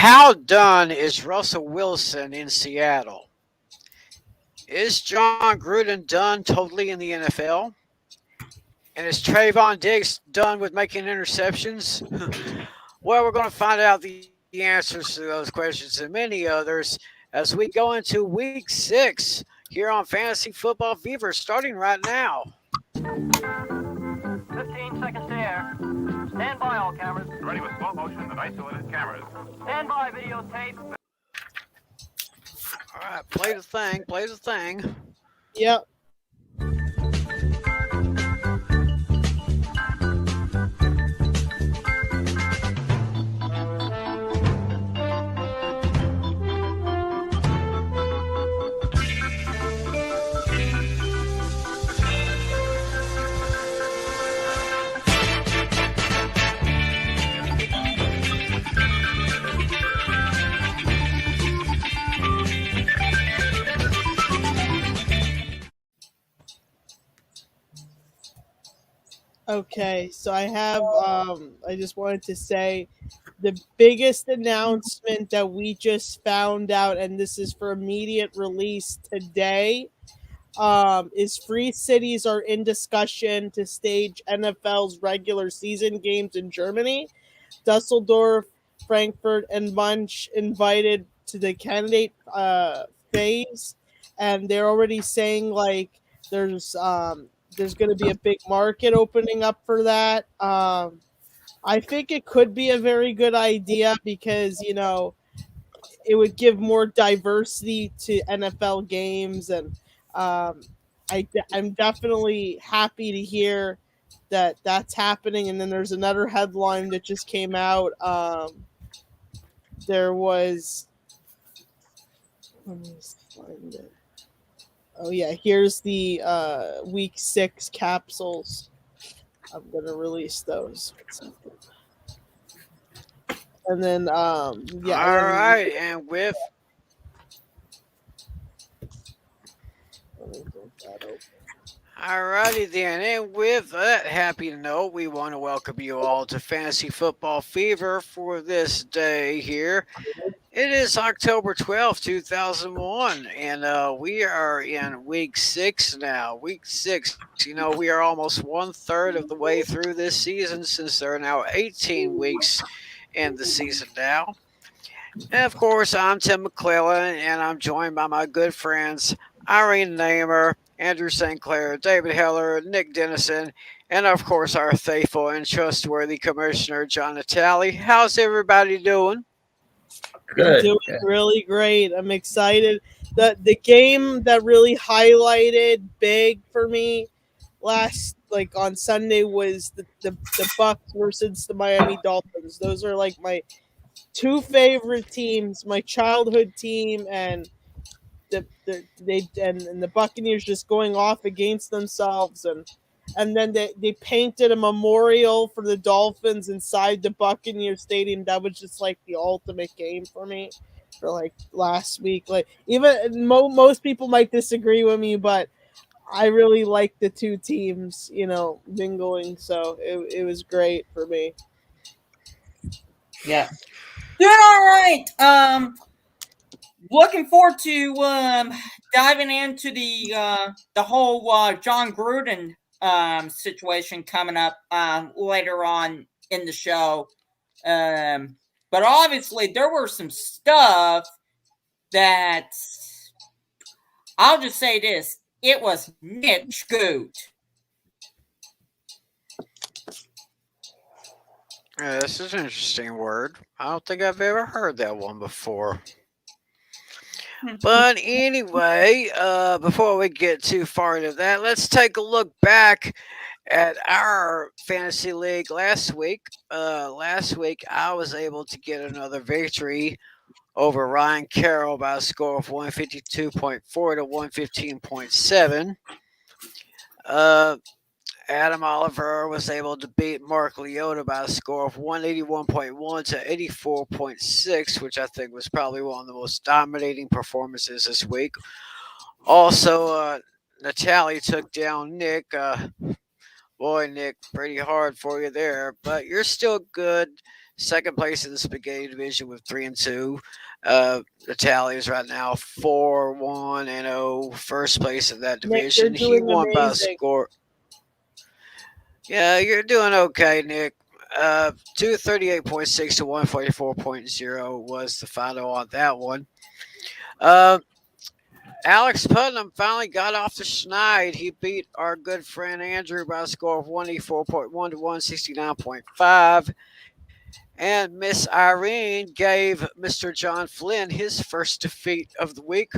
How done is Russell Wilson in Seattle? Is John Gruden done totally in the NFL? And is Trayvon Diggs done with making interceptions? Well, we're going to find out the answers to those questions and many others as we go into week 6 here on Fantasy Football Fever starting right now. 15 seconds to air. Stand by, all cameras. Ready with slow motion and isolated cameras. Stand by, videotape. All right, play the thing, play the thing. Yep. Okay, so I just wanted to say the biggest announcement that we just found out, and this is for immediate release today, is free cities are in discussion to stage NFL's regular season games in Germany. Dusseldorf, Frankfurt, and Munch invited to the candidate phase, and they're already saying like there's going to be a big market opening up for that. I think it could be a very good idea because it would give more diversity to NFL games, and I'm definitely happy to hear that that's happening. And then there's another headline that just came out. There was, let me find it. Oh yeah, here's the week 6 capsules. I'm gonna release those. And then yeah. All right, and with Alrighty then, and with that happy note, we want to welcome you all to Fantasy Football Fever for this day here. It is October 12th, 2001, and we are in week 6 now. Week 6, we are almost 1/3 of the way through this season since there are now 18 weeks in the season now. And of course, I'm Tim McClellan, and I'm joined by my good friends Irene Namer, Andrew St. Clair, David Heller, Nick Dennison, and of course our faithful and trustworthy Commissioner John Natale. How's everybody doing? Good. I'm doing really great. I'm excited. The game that really highlighted big for me on Sunday was the Bucks versus the Miami Dolphins. Those are like my two favorite teams, my childhood team, and the Buccaneers just going off against themselves, and then they painted a memorial for the Dolphins inside the Buccaneer Stadium. That was just like the ultimate game for me for like last week. Like even most people might disagree with me, but I really like the two teams, mingling. So it was great for me. Yeah. Doing all right. Looking forward to diving into the whole John Gruden situation coming up later on in the show. But obviously there were some stuff that I'll just say this. It was Nick Scoot. This is an interesting word. I don't think I've ever heard that one before. But anyway, before we get too far into that, let's take a look back at our fantasy league last week. Last week, I was able to get another victory over Ryan Carroll by a score of 152.4 to 115.7. Adam Oliver was able to beat Mark Leota by a score of 181.1 to 84.6, which I think was probably one of the most dominating performances this week. Also, Natale took down Nick Boy, Nick, pretty hard for you there, but you're still good. Second place in the spaghetti division with 3-2. The tally is right now 4-1-0. First place in that Nick, you're division. He doing won by a amazing. score. Yeah, you're doing okay, Nick. 238.6 to 144.0 was the final on that one. Uh, Alex Putnam finally got off the schneid. He beat our good friend Andrew by a score of 184.1 to 169.5. And Miss Irene gave Mr. John Flynn his first defeat of the week,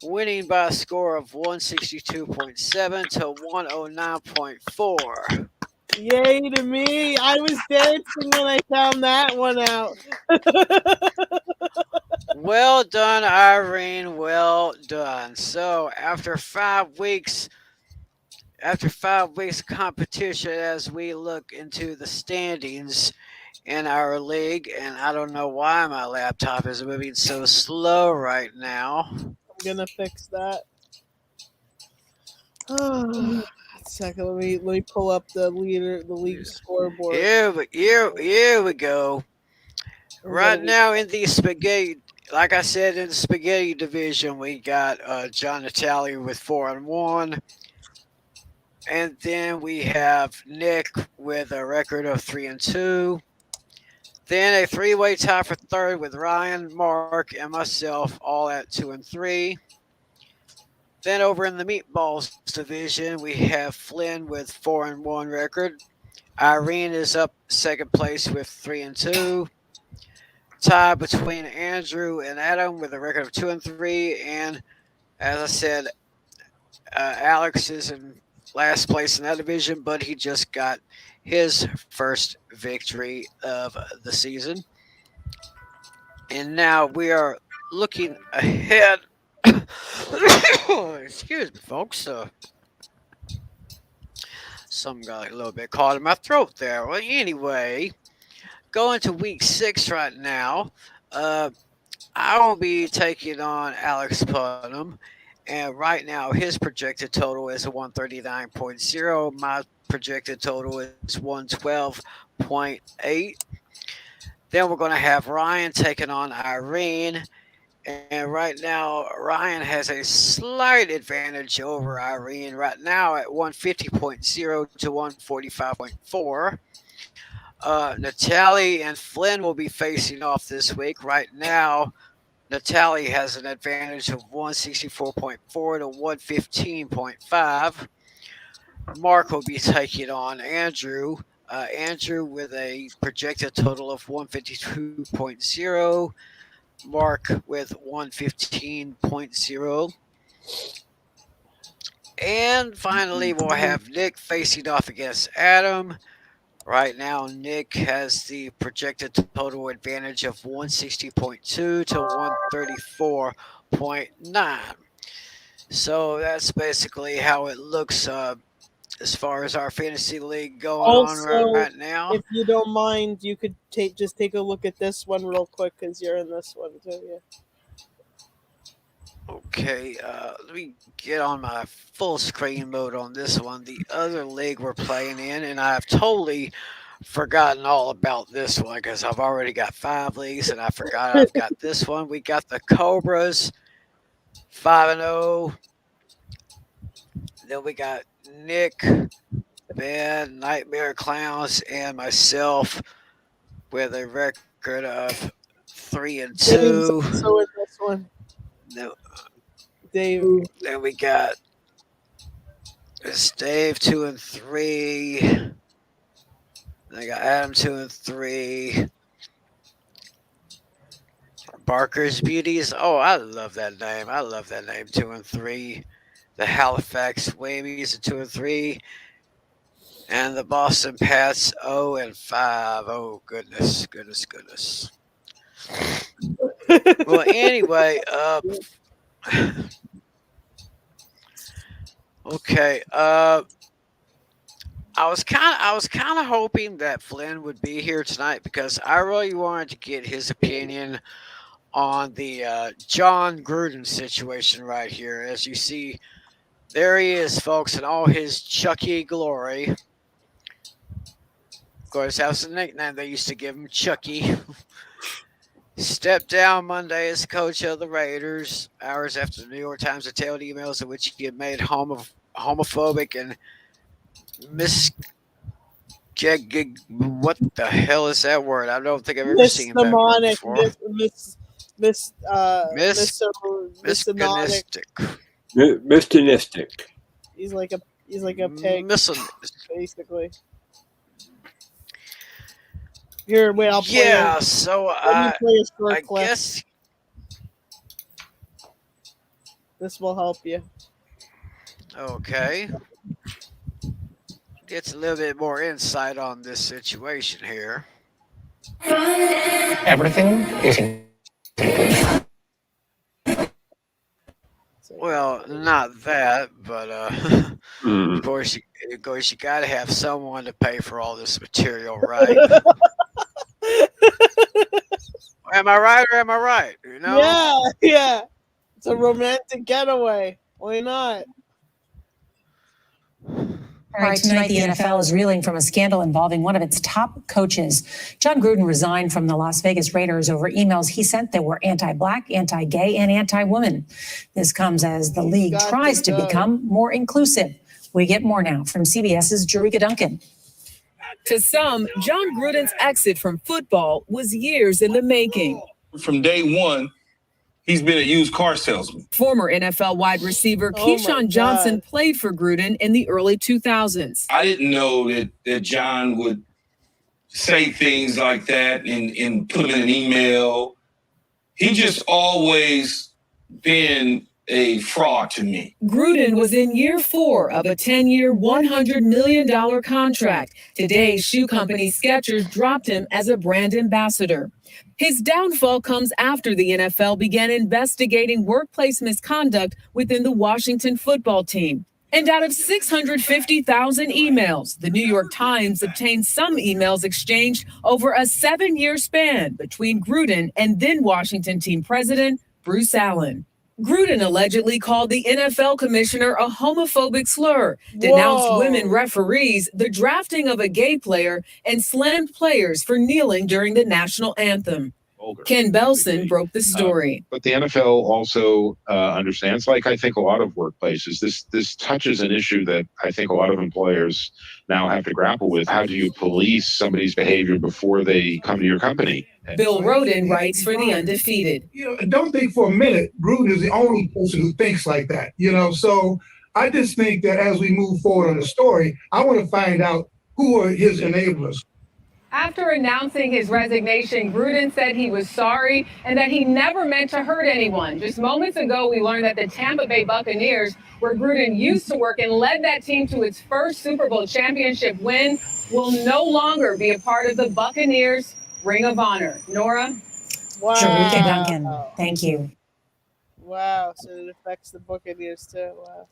winning by a score of 162.7 to 109.4. Yay to me. I was dancing when I found that one out. Well done, Irene. Well done. So after 5 weeks of competition, as we look into the standings in our league, and I don't know why my laptop is moving so slow right now. I'm gonna fix that. Second, let me pull up the league scoreboard. Here we go. I'm Right gonna- now in the spaghetti, like I said, in the spaghetti division, we got John Natali with 4-1. And then we have Nick with a record of 3-2. Then a three-way tie for third with Ryan, Mark, and myself, all at 2-3. Then over in the meatballs division, we have Flynn with 4-1 record. Irene is up second place with 3-2. Tie between Andrew and Adam with a record of 2-3. And as I said, Alex is in last place in that division, but he just got his first victory of the season. And now we are looking ahead. Excuse me, folks. Something got a little bit caught in my throat there. Well, anyway, going to week 6 right now. I will be taking on Alex Putnam. And right now, his projected total is a 139.0. My projected total is 112.8. Then we're going to have Ryan taking on Irene. And right now, Ryan has a slight advantage over Irene right now at 150.0 to 145.4. Natalie and Flynn will be facing off this week. Right now, Natalie has an advantage of 164.4 to 115.5. Mark will be taking on Andrew. Andrew with a projected total of 152.0. Mark with 115.0. And finally, we'll have Nick facing off against Adam. Right now, Nick has the projected total advantage of 160.2 to 134.9. So that's basically how it looks as far as our fantasy league going Also, on right now. If you don't mind, you could take a look at this one real quick because you're in this one too. Yeah. Okay, let me get on my full screen mode on this one. The other league we're playing in, and I've totally forgotten all about this one because I've already got 5 leagues, and I forgot I've got this one. We got the Cobras, 5-0. Then we got Nick, Ben, Nightmare Clowns, and myself with a record of 3-2. So in this one, Dave. Then we got Dave 2-3. I got Adam 2-3. Barker's Beauties. Oh, I love that name. 2-3. The Halifax Whammies at 2-3. And the Boston Pats 0-5. Oh goodness. Well, anyway, okay. I was kind of hoping that Flynn would be here tonight because I really wanted to get his opinion on the John Gruden situation right here. As you see, there he is, folks, in all his Chucky glory. course, that was the nickname they used to give him, Chucky. Stepped down Monday as coach of the Raiders, hours after the New York Times detailed emails in which he had made homophobic and what the hell is that word? I don't think I've ever seen that word Misdemonic, before. misogynistic. Misogynistic. He's like a pig, basically. Here, wait, I'll play. Yeah, so Let me play a short I clip. guess. This will help you. Okay. Gets a little bit more insight on this situation here. Everything is Well, not that, but Mm. of course, you got to have someone to pay for all this material, right? Am I right or am I right? You know? Yeah. It's a romantic getaway. Why not? All right, tonight the NFL is reeling from a scandal involving one of its top coaches. John Gruden resigned from the Las Vegas Raiders over emails he sent that were anti-black, anti-gay, and anti-woman. This comes as the league tries to become more inclusive. We get more now from CBS's Jerika Duncan. To some, John Gruden's exit from football was years in the making. From day one, he's been a used car salesman. Former NFL wide receiver Keyshawn Johnson played for Gruden in the early 2000s. I didn't know that John would say things like that and put them in an email. He just always been a fraud to me. Gruden was in year 4 of a 10-year, $100 million contract. Today, shoe company Skechers dropped him as a brand ambassador. His downfall comes after the NFL began investigating workplace misconduct within the Washington football team. And out of 650,000 emails, the New York Times obtained some emails exchanged over a 7-year span between Gruden and then Washington team president Bruce Allen. Gruden allegedly called the NFL commissioner a homophobic slur, denounced women referees, the drafting of a gay player, and slammed players for kneeling during the national anthem. Ken Belson broke the story. But the NFL also understands, like I think a lot of workplaces, this touches an issue that I think a lot of employers now have to grapple with. How do you police somebody's behavior before they come to your company? Bill Roden writes for The Undefeated. Don't think for a minute Gruden is the only person who thinks like that. So I just think that as we move forward on the story, I want to find out who are his enablers. After announcing his resignation, Gruden said he was sorry and that he never meant to hurt anyone. Just moments ago, we learned that the Tampa Bay Buccaneers, where Gruden used to work and led that team to its first Super Bowl championship win, will no longer be a part of the Buccaneers' Ring of Honor. Nora? Wow. Jerika Duncan, thank you. Wow, so it affects the Buccaneers too. Wow.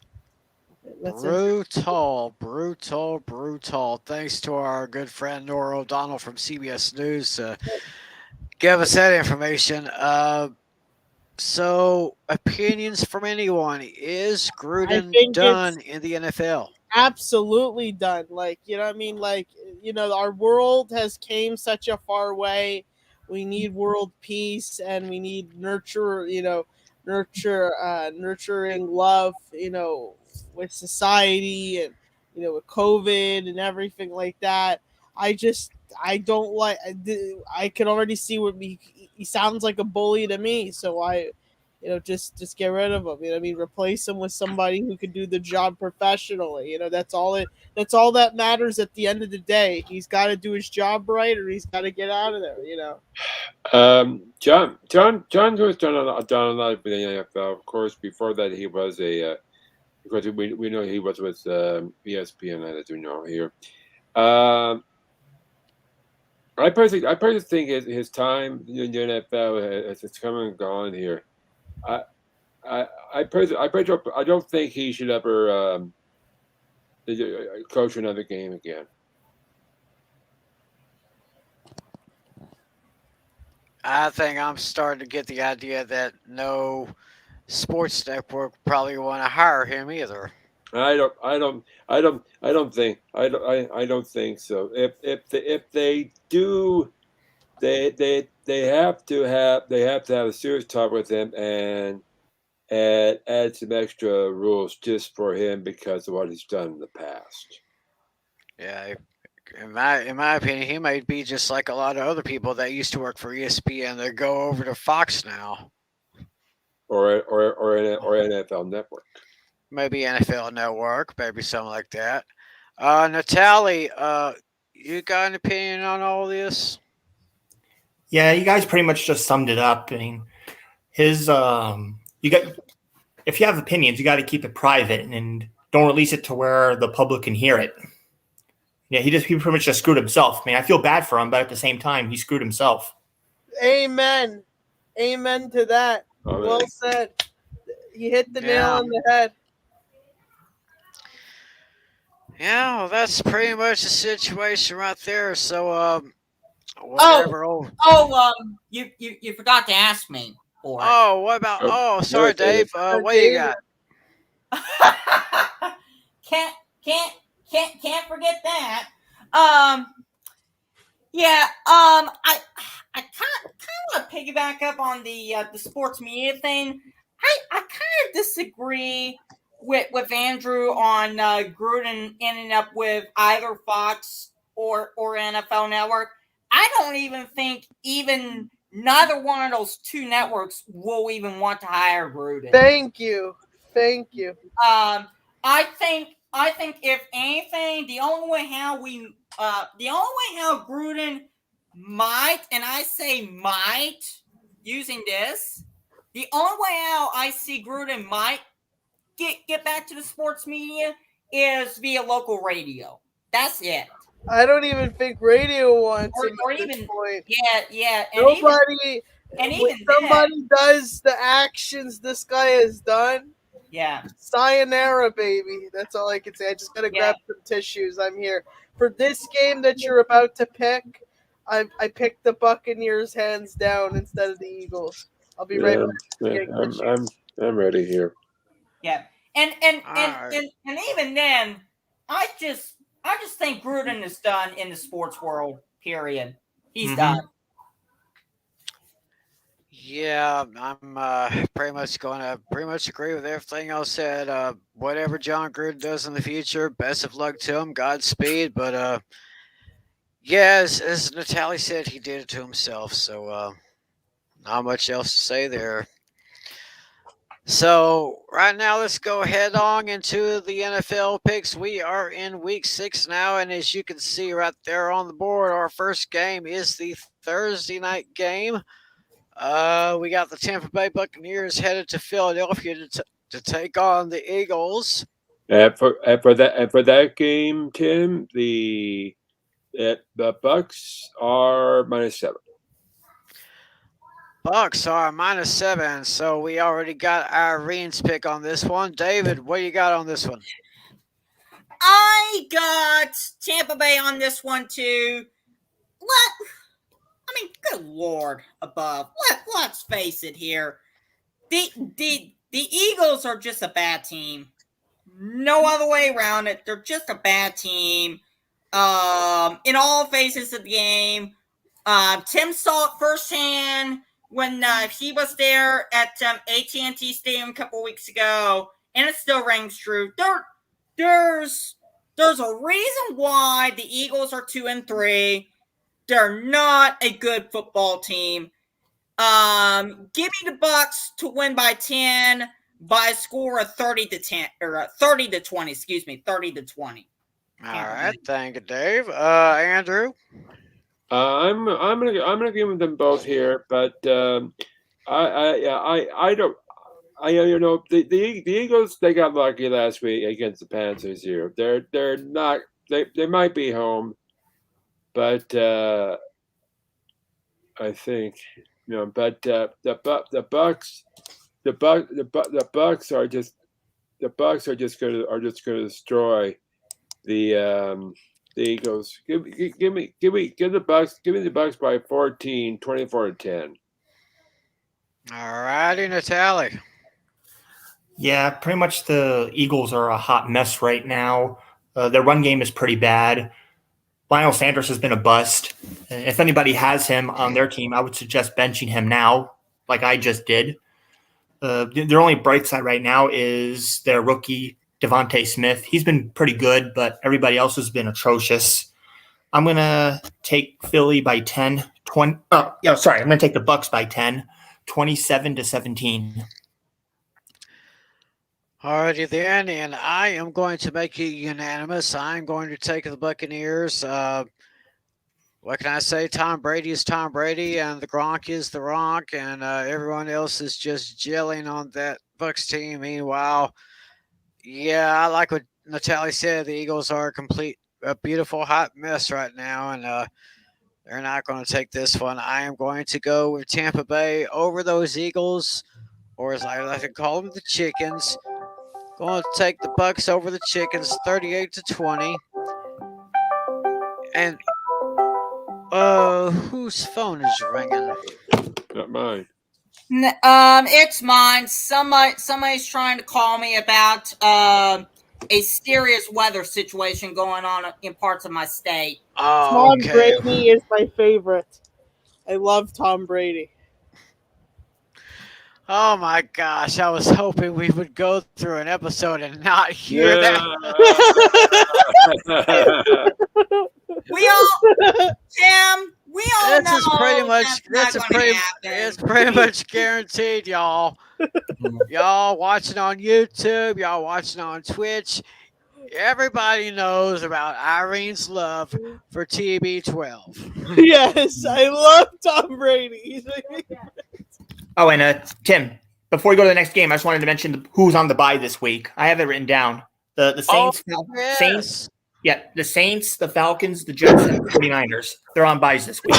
Brutal. Thanks to our good friend Nora O'Donnell from CBS News to give us that information. So, opinions from anyone. Is Gruden done in the NFL? Absolutely done. Our world has came such a far way. We need world peace and we need nurturing love, with society and with COVID and everything like that. I can already see he sounds like a bully to me. So just get rid of him. Replace him with somebody who could do the job professionally. That's all that matters at the end of the day. He's got to do his job right, or he's got to get out of there. John was done a lot with the NFL. Of course, before that he was because we know he was with ESPN, as we know here. I personally think his time in the NFL has come and gone here. I don't think he should ever coach another game again. I think I'm starting to get the idea that no sports network probably want to hire him either. I don't think so. If they do, they have to have a serious talk with him and add some extra rules just for him because of what he's done in the past. Yeah, in my opinion, he might be just like a lot of other people that used to work for ESPN that go over to Fox now. Or NFL Network. Maybe NFL Network, maybe something like that. Natalie, you got an opinion on all this? Yeah, you guys pretty much just summed it up. I mean, his you got if you have opinions, you got to keep it private and don't release it to where the public can hear it. Yeah, he pretty much just screwed himself. I mean, I feel bad for him, but at the same time, he screwed himself. Amen. Amen to that. Amen. Well said. You hit the nail on the head. Yeah, well, that's pretty much the situation right there. So, whatever. You forgot to ask me. What about? Oh, sorry, Dave. What you got? Can't forget that. I kind of want to piggyback up on the sports media thing. I kind of disagree with Andrew on Gruden ending up with either Fox or NFL Network. I don't even think neither one of those two networks will even want to hire Gruden. Thank you. I think if anything, the only way how Gruden might, and I say might, using this, the only way how I see Gruden might get back to the sports media is via local radio. That's it. I don't even think radio wants him or at even this point. Yeah. Nobody. And when even somebody does the actions this guy has done. Yeah. Sayonara, baby. That's all I can say. I just gotta grab some tissues. I'm here for this game that you're about to pick. I picked the Buccaneers hands down instead of the Eagles. I'll be right back. I'm ready here. Yeah, and even then, I just think Gruden is done in the sports world. Period. He's done. Yeah, I'm pretty much going to agree with everything else said. Whatever John Gruden does in the future, best of luck to him. Godspeed. But as Natalie said, he did it to himself. So not much else to say there. So right now, let's go head on into the NFL picks. We are in week 6 now, and as you can see right there on the board, our first game is the Thursday night game. We got the Tampa Bay Buccaneers headed to Philadelphia to take on the Eagles. For that game, Tim, the Bucks are -7. Bucks are -7, so we already got Irene's pick on this one. David, what do you got on this one? I got Tampa Bay on this one too. Good Lord above. Let's face it here. The Eagles are just a bad team. No other way around it. They're just a bad team. In all phases of the game. Tim saw it firsthand when he was there at AT&T Stadium a couple weeks ago, and it still rings true. There's a reason why the Eagles are 2-3. They're not a good football team. Give me the Bucks to win by 10 by a score of 30-10 or 30-20. Excuse me, 30-20. All right, thank you, Dave. Andrew. I'm gonna give them both here, but I don't. The Eagles, they got lucky last week against the Panthers here. They're not. They might be home, but I think But the Bucks are just gonna destroy the Eagles. Give me the Bucks by 14, 24-10. All righty, Natalie. Yeah, pretty much the Eagles are a hot mess right now. Their run game is pretty bad. Lionel Sanders has been a bust. If anybody has him on their team, I would suggest benching him now, like I just did. Their only bright side right now is their rookie, Devontae Smith. He's been pretty good, but everybody else has been atrocious. I'm going to take Philly by 10. I'm going to take the Bucks by 10, 27-17. Alrighty then, and I am going to make it unanimous. I'm going to take the Buccaneers. What can I say? Tom Brady is Tom Brady, and the Gronk is the Gronk, and everyone else is just gelling on that Bucs team. Meanwhile, yeah, I like what Natalie said. The Eagles are a beautiful hot mess right now, and they're not going to take this one. I am going to go with Tampa Bay over those Eagles, or as I like to call them, the Chickens. Going to take the Bucs over the Chickens, 38-20. And whose phone is ringing? Not mine. It's mine. Somebody's trying to call me about a serious weather situation going on in parts of my state. Oh, Tom Brady is my favorite. I love Tom Brady. Oh my gosh, I was hoping we would go through an episode and not hear that. Tim, we all know It's pretty much it's pretty much guaranteed, y'all. Y'all watching on YouTube, y'all watching on Twitch. Everybody knows about Irene's love for TB12. Yes, I love Tom Brady. He's my favorite. Oh, and Tim, before we go to the next game, I just wanted to mention who's on the bye this week. I have it written down. The Saints, yes. Saints, the Saints, the Falcons, the Jets, and the 49ers. They're on byes this week.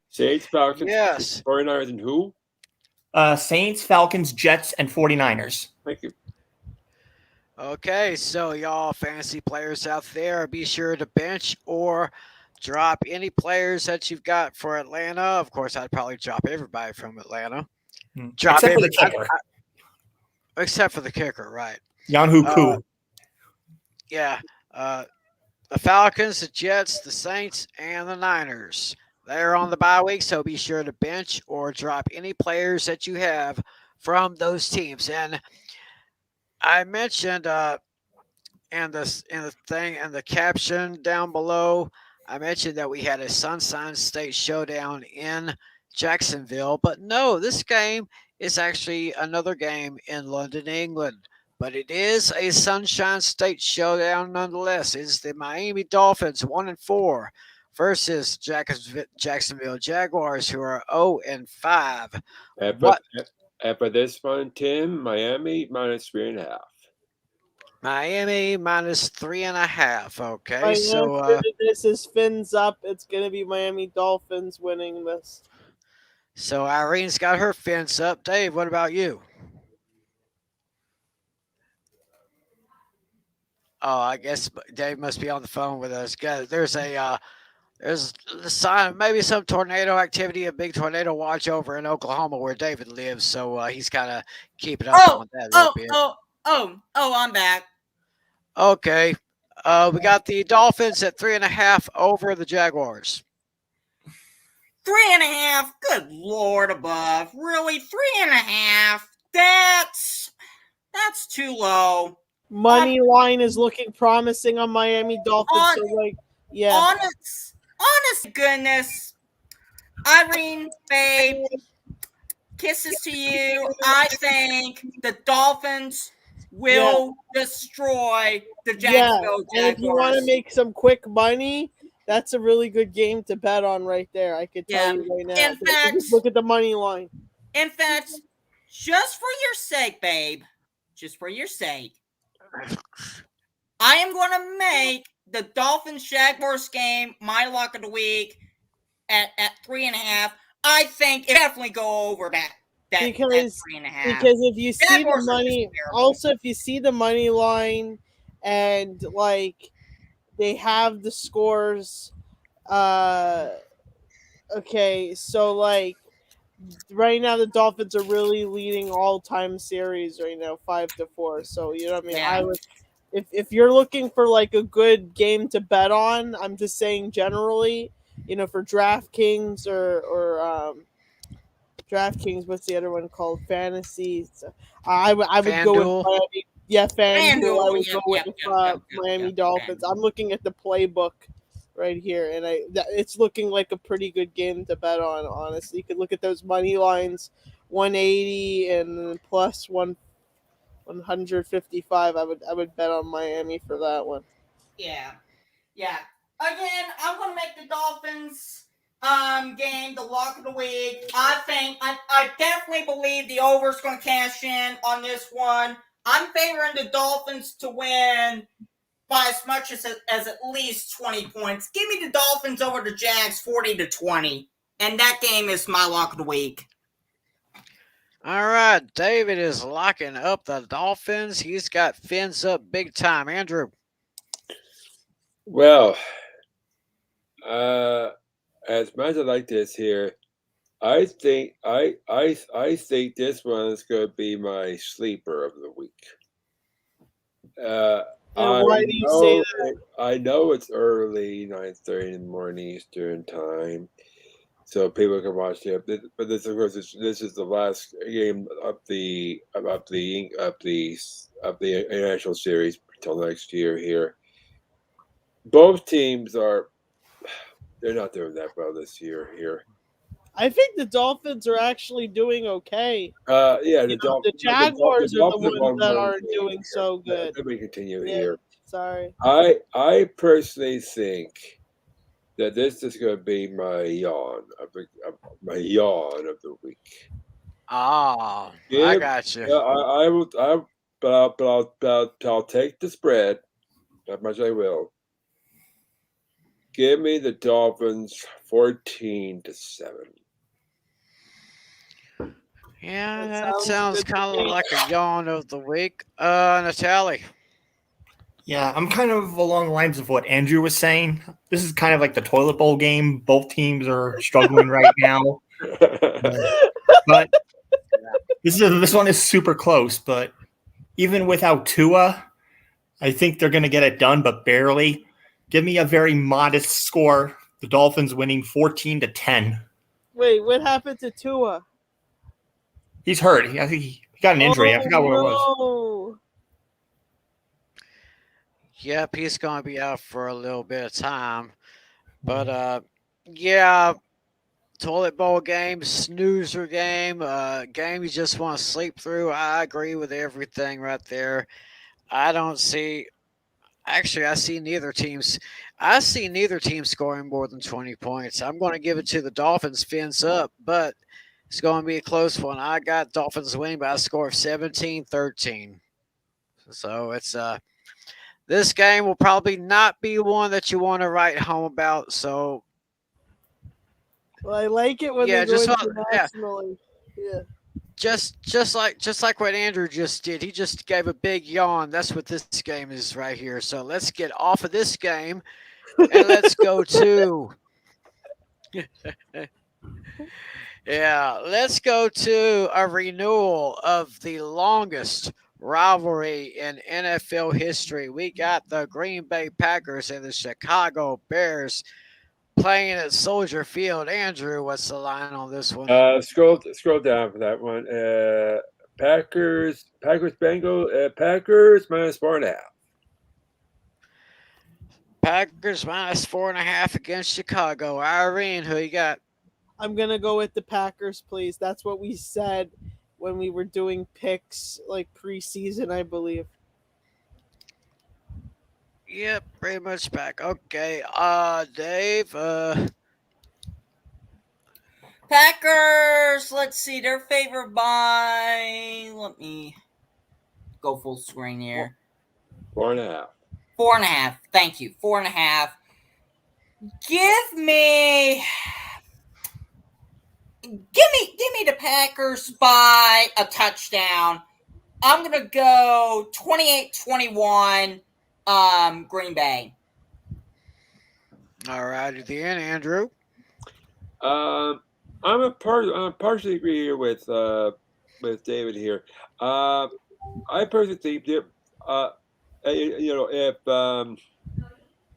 Saints, Falcons, yes. 49ers, and who? Saints, Falcons, Jets, and 49ers. Thank you. Okay, so y'all fantasy players out there, be sure to bench or drop any players that you've got for Atlanta. Of course, I'd probably drop everybody from Atlanta. Except for the kicker. Except for the kicker, right. Yanhu Koo. Yeah. The Falcons, the Jets, the Saints, and the Niners. They're on the bye week, so be sure to bench or drop any players that you have from those teams. And I mentioned in the caption down below, I mentioned that we had a Sunshine State Showdown in Jacksonville, but no, this game is actually another game in London, England. But it is a Sunshine State Showdown nonetheless. It's the Miami Dolphins 1-4 versus Jacksonville Jaguars, who are 0-5. After this one, Tim, Miami -3.5. Miami -3.5. Okay, Miami, so this is fins up. It's gonna be Miami Dolphins winning this. So Irene's got her fins up. Dave, what about you? Oh, I guess Dave must be on the phone with us. There's a sign of maybe some tornado activity, a big tornado watch over in Oklahoma where David lives. So he's kind of keeping up on that a little bit. I'm back. Okay. We got the Dolphins at 3.5 over the Jaguars. 3.5. Good Lord above. Really? 3.5? That's too low. Money line is looking promising on Miami Dolphins. Honest goodness. Irene, babe, kisses to you. I think the Dolphins will destroy the Jacksonville Jaguars. And if you want to make some quick money, that's a really good game to bet on right there. I could tell you right now. In fact, just look at the money line. In fact, just for your sake, babe, just for your sake, I am going to make the Dolphins-Jaguars game my lock of the week at 3.5. I think it definitely go over that Because 3.5. Because if you see Jaguars the money, also if you see the money line, and like they have the scores, okay, so like right now the Dolphins are really leading all-time series right now, 5-4. So you know what I mean. Yeah. I would, if you're looking for like a good game to bet on, I'm just saying generally, you know, for DraftKings or DraftKings. What's the other one called? Fantasy. So, I would go with FanDuel. Miami. Yeah, FanDuel. I would Yep, go yep, with yep, Miami yep, Dolphins. I'm looking at the playbook right here, and it's looking like a pretty good game to bet on. Honestly, you could look at those money lines, 180 and plus 155. I would bet on Miami for that one. Yeah. Again, I'm gonna make the Dolphins game the lock of the week. I definitely believe the over's gonna cash in on this one. I'm favoring the Dolphins to win by as much as at least 20 points. Give me the Dolphins over the Jags 40-20. And that game is my lock of the week. All right, David is locking up the Dolphins. He's got fins up big time. Andrew. Well, as much as I like this here, I think think this one is going to be my sleeper of the week. Why do you say that? I know it's early, 9:30 in the morning Eastern time, so people can watch it. But this, of course, this is the last game of the international series until next year. Here, both teams they're not doing that well this year. Here, I think the Dolphins are actually doing okay. the Jaguars are the Dolphins ones that aren't doing so good. Let me continue Yeah, here. sorry. I personally think that this is going to be my yawn of the week. Oh, I got you. I will. I'll take the spread. Not much I will. Give me the Dolphins 14-7. Yeah, that sounds kind of like a yawn of the week. Natalie. Yeah, I'm kind of along the lines of what Andrew was saying. This is kind of like the toilet bowl game. Both teams are struggling right now. But this one is super close. But even without Tua, I think they're going to get it done, but barely. Give me a very modest score. The Dolphins winning 14-10. Wait, what happened to Tua? He's hurt. I think he got an injury. I forgot what it was. Yep, he's going to be out for a little bit of time. But, yeah, toilet bowl game, snoozer game, game you just want to sleep through. I agree with everything right there. I see neither teams. I see neither team scoring more than 20 points. I'm going to give it to the Dolphins fins up, but it's going to be a close one. I got Dolphins winning by a score of 17-13. So it's this game will probably not be one that you want to write home about. So, well, I like it when they go internationally. Yeah. Just like what Andrew just did. He just gave a big yawn. That's what this game is right here. So let's get off of this game and let's go to let's go to a renewal of the longest rivalry in NFL history. We got the Green Bay Packers and the Chicago Bears playing at Soldier Field. Andrew, what's the line on this one? Scroll down for that one. Packers Bengals. Packers minus 4.5. Packers minus 4.5 against Chicago. Irene, who you got? I'm gonna go with the Packers, please. That's what we said when we were doing picks like preseason, I believe. Yep, pretty much back. Okay, Dave. Packers, let's see, they're favored by, let me go full screen here. 4.5. 4.5. Thank you. 4.5. Give me the Packers by a touchdown. I'm going to go 28-21 Green Bay. All right, at the end, Andrew. I'm I'm partially agree here with David here. I personally think that if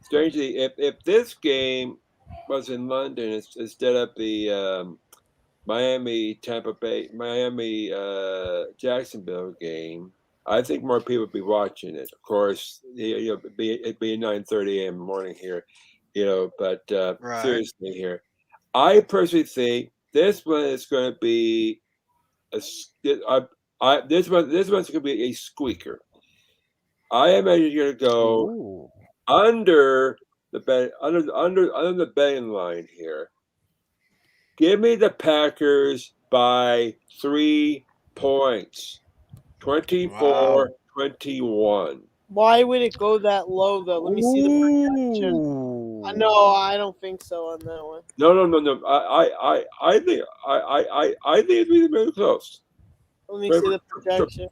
strangely if this game was in London instead of the Miami Jacksonville game, I think more people would be watching it. Of course, it'd be 9:30 a.m. in the morning here, But Right. seriously here, I personally think this one is going to be this one's going to be a squeaker. I imagine you're going to go Ooh. under the betting line here. Give me the Packers by 3 points. 24-21. Why would it go that low though? Let me see the projection. No, I don't think so on that one. No. I think it's really close. Let me see the projection.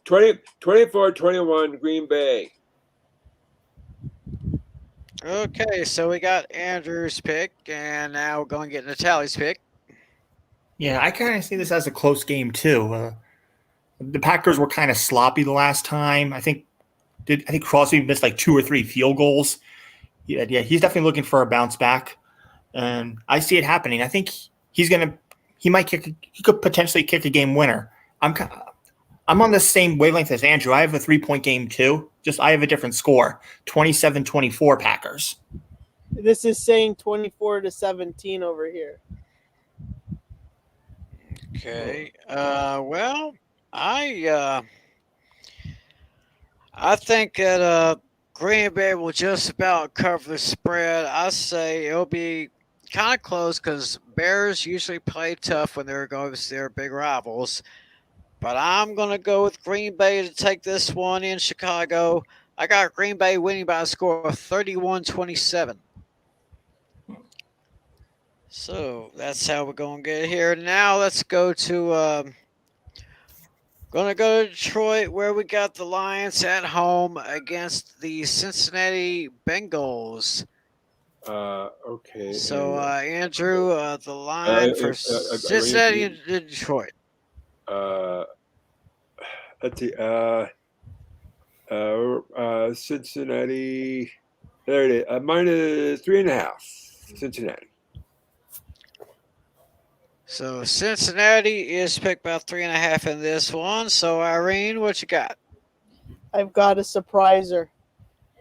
24-21 Green Bay. Okay, so we got Andrew's pick, and now we're going to get Natalie's pick. Yeah, I kind of see this as a close game too. The Packers were kind of sloppy the last time. I think Crosby missed like 2 or 3 field goals. Yeah, he's definitely looking for a bounce back, and I see it happening. I think he could potentially kick a game winner. I'm on the same wavelength as Andrew. I have a 3-point game too. Just I have a different score, 27-24 Packers. This is saying 24-17 over here. Okay. Well, I think that Green Bay will just about cover the spread. I say it'll be kind of close because Bears usually play tough when they're going to their big rivals. But I'm going to go with Green Bay to take this one in Chicago. I got Green Bay winning by a score of 31-27. So that's how we're going to get here. Now let's go to Detroit, where we got the Lions at home against the Cincinnati Bengals. Okay. So Andrew, the line for Cincinnati and Detroit. Let's see. Cincinnati. There it is. Minus 3.5. Cincinnati. So Cincinnati is picked by 3.5 in this one. So Irene, what you got? I've got a surpriser.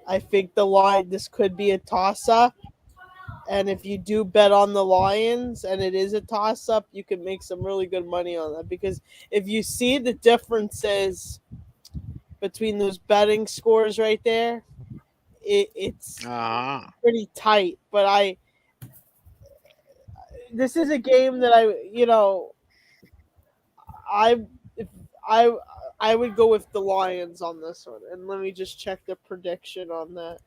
I think this could be a toss-up. And if you do bet on the Lions and it is a toss-up, you can make some really good money on that. Because if you see the differences between those betting scores right there, it's pretty tight. But this is a game that I would go with the Lions on this one. And let me just check the prediction on that.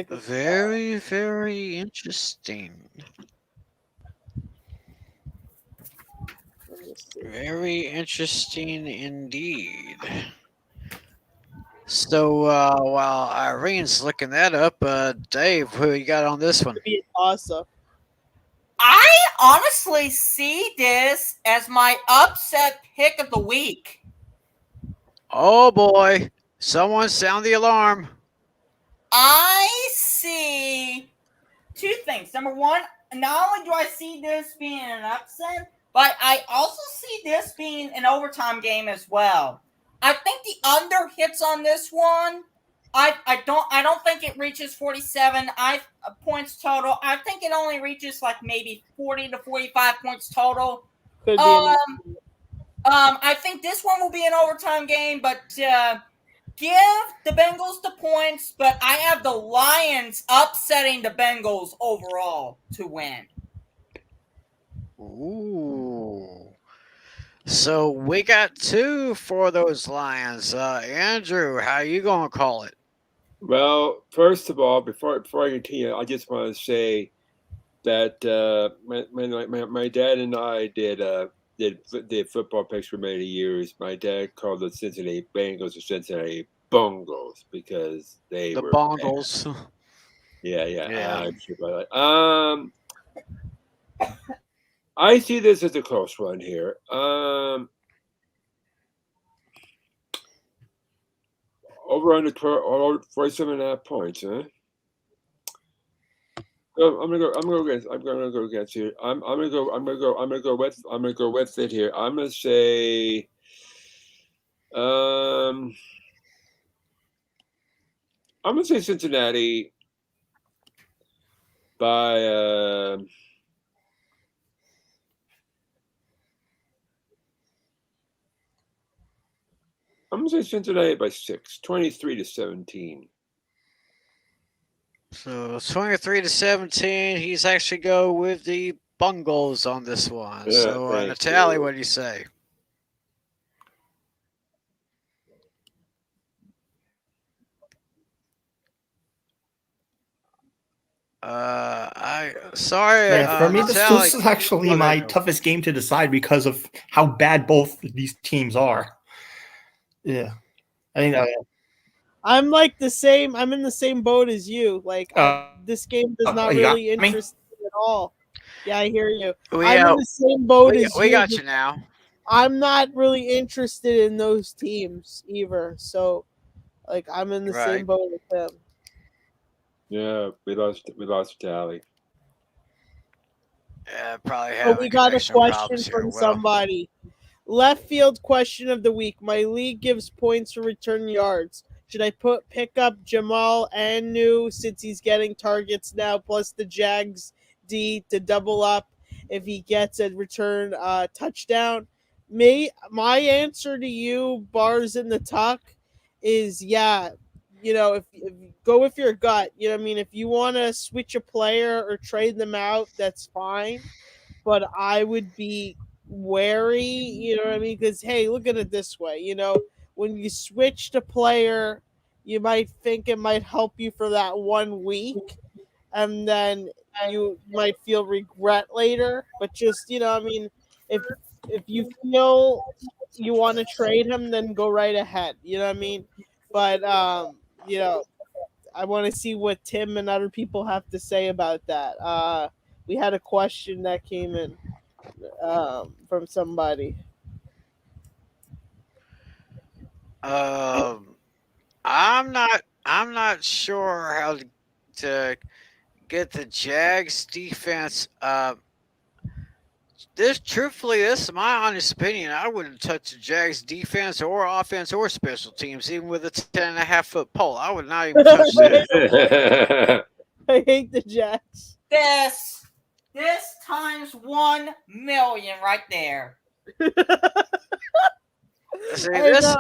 Very, very interesting. Very interesting indeed. So while Irene's looking that up, Dave, who you got on this one? Awesome. I honestly see this as my upset pick of the week. Oh boy, someone sound the alarm. I see 2 things. Number one, not only do I see this being an upset, but I also see this being an overtime game as well. I think the under hits on this one. I don't think it reaches 47 points total. I think it only reaches like maybe 40 to 45 points total. Could be I think this one will be an overtime game, but give the Bengals the points, but I have the Lions upsetting the Bengals overall to win. Ooh. So we got 2 for those Lions. Andrew, how you going to call it? Well, first of all, before I continue, I just want to say that my dad and I did football picks for many years. My dad called the Cincinnati Bengals the Cincinnati Bungles because they were Bongles. Yeah. I'm sure about that. I see this as a close one here. Over under 47.5 points, huh? So I'm gonna go against you. I'm gonna go with it here. I'm gonna say I'm gonna say Cincinnati by I'm gonna say Cincinnati by 6, 23-17. So 23-17. He's actually go with the Bungles on this one. Yeah, so thank Natalie, you. what do you say? For me, Natalie, this is actually my toughest game to decide because of how bad both these teams are. Yeah, I think I'm like the same. I'm in the same boat as you. Like this game does not you got really me? interest me at all. Yeah, I hear you. We, I'm in the same boat as we you. got you now. I'm not really interested in those teams either. So, like, I'm in the same boat with him. Yeah, we lost Tally. Yeah, probably Oh, having we got a connection question problems here. from Well, somebody. Left field question of the week. My league gives points for return yards. Should I pick up Jamal Anu since he's getting targets now, plus the Jags D to double up if he gets a return touchdown? My answer to you, bars in the tuck, is yeah. If you go with your gut, you know what I mean. If you want to switch a player or trade them out, that's fine. But I would be wary, you know what I mean? Because hey, look at it this way, when you switch to player, you might think it might help you for that 1 week, and then you might feel regret later. But just if you feel you want to trade him, then go right ahead. You know what I mean? But I want to see what Tim and other people have to say about that. We had a question that came in from somebody. I'm not sure how to get the Jags defense. This is my honest opinion. I wouldn't touch the Jags defense or offense or special teams, even with a 10.5-foot pole. I would not even touch that. I hate the Jags. This times 1 million right there. See, this is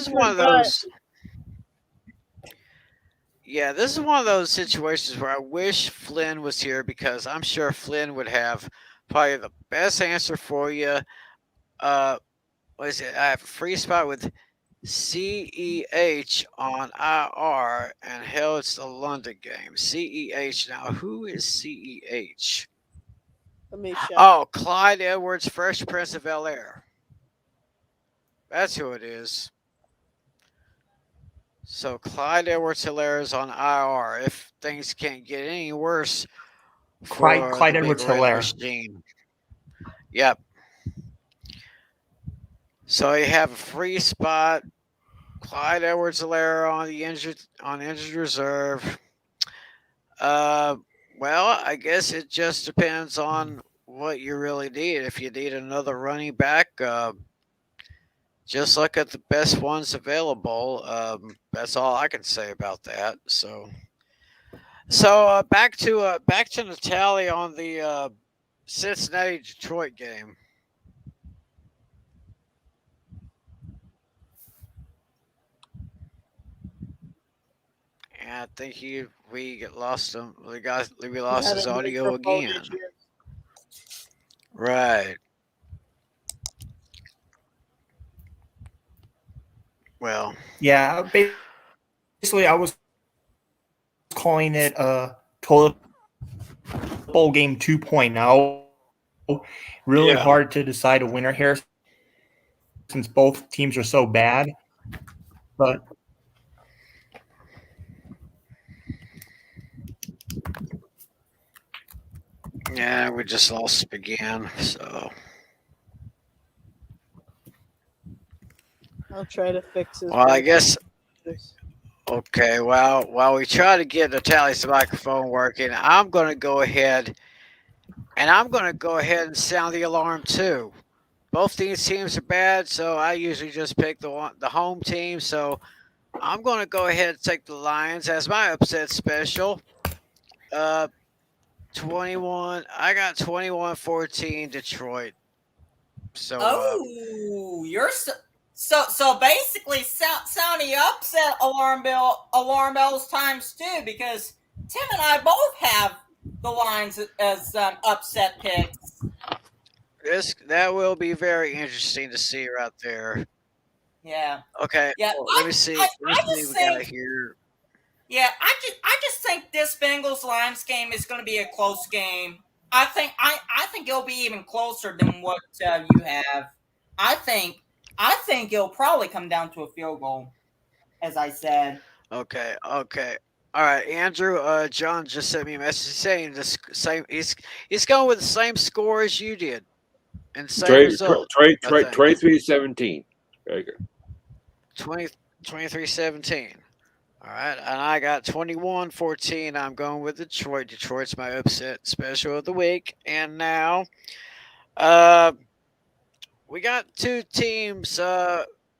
one of those. Yeah, this is one of those situations where I wish Flynn was here because I'm sure Flynn would have probably the best answer for you. What is it? I have a free spot with CEH on IR, and hell, it's the London game. CEH. Now, who is CEH? Let me check. Oh, Clyde Edwards, Fresh Prince of Bel-Air. That's who it is. So Clyde Edwards-Helaire is on IR if things can't get any worse for Clyde the big red Edwards-Helaire. machine. Yep. So you have a free spot. Clyde Edwards-Helaire on the injured reserve. Well, I guess it just depends on what you really need. If you need another running back, just look at the best ones available. That's all I can say about that. So back to Natalie on the Cincinnati Detroit game. And I think we lost him. We lost his audio again. Right. Well, yeah, basically, I was calling it a toilet bowl game 2.0. Really hard to decide a winner here since both teams are so bad. But Yeah, we just lost again. So I'll try to fix his. well, I guess. Okay, well, while we try to get Natalie's microphone working, I'm going to go ahead and sound the alarm too. Both these teams are bad, so I usually just pick the home team. So I'm going to go ahead and take the Lions as my upset special. 21. I got 21-14 Detroit. So you're so basically sounding upset alarm bells times two, because Tim and I both have the Lions as upset picks. that will be very interesting to see right there. Yeah. Okay. Yeah. Well, let me see. I What we just got think here. Yeah, I just think this Bengals Lions game is going to be a close game. I think it'll be even closer than what you have. I think it'll probably come down to a field goal, as I said. Okay. All right, Andrew. John just sent me a message saying the same. He's going with the same score as you did, and same result. 23-17. Very good. 23-17. All right, and I got 21-14. I'm going with Detroit. Detroit's my upset special of the week. And now, we got two teams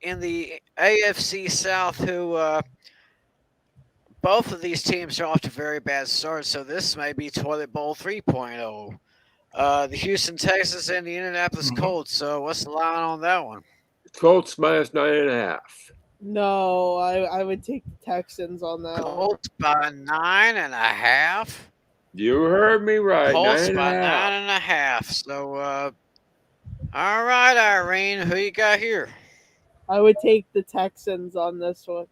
in the AFC South who both of these teams are off to very bad starts. So this may be Toilet Bowl 3.0. The Houston Texans and the Indianapolis Colts. So what's the line on that one? Colts minus 9.5. No, I would take the Texans on that. Colts by 9.5. You heard me right. Colts 9.5. by 9.5. So, all right, Irene, who you got here? I would take the Texans on this one.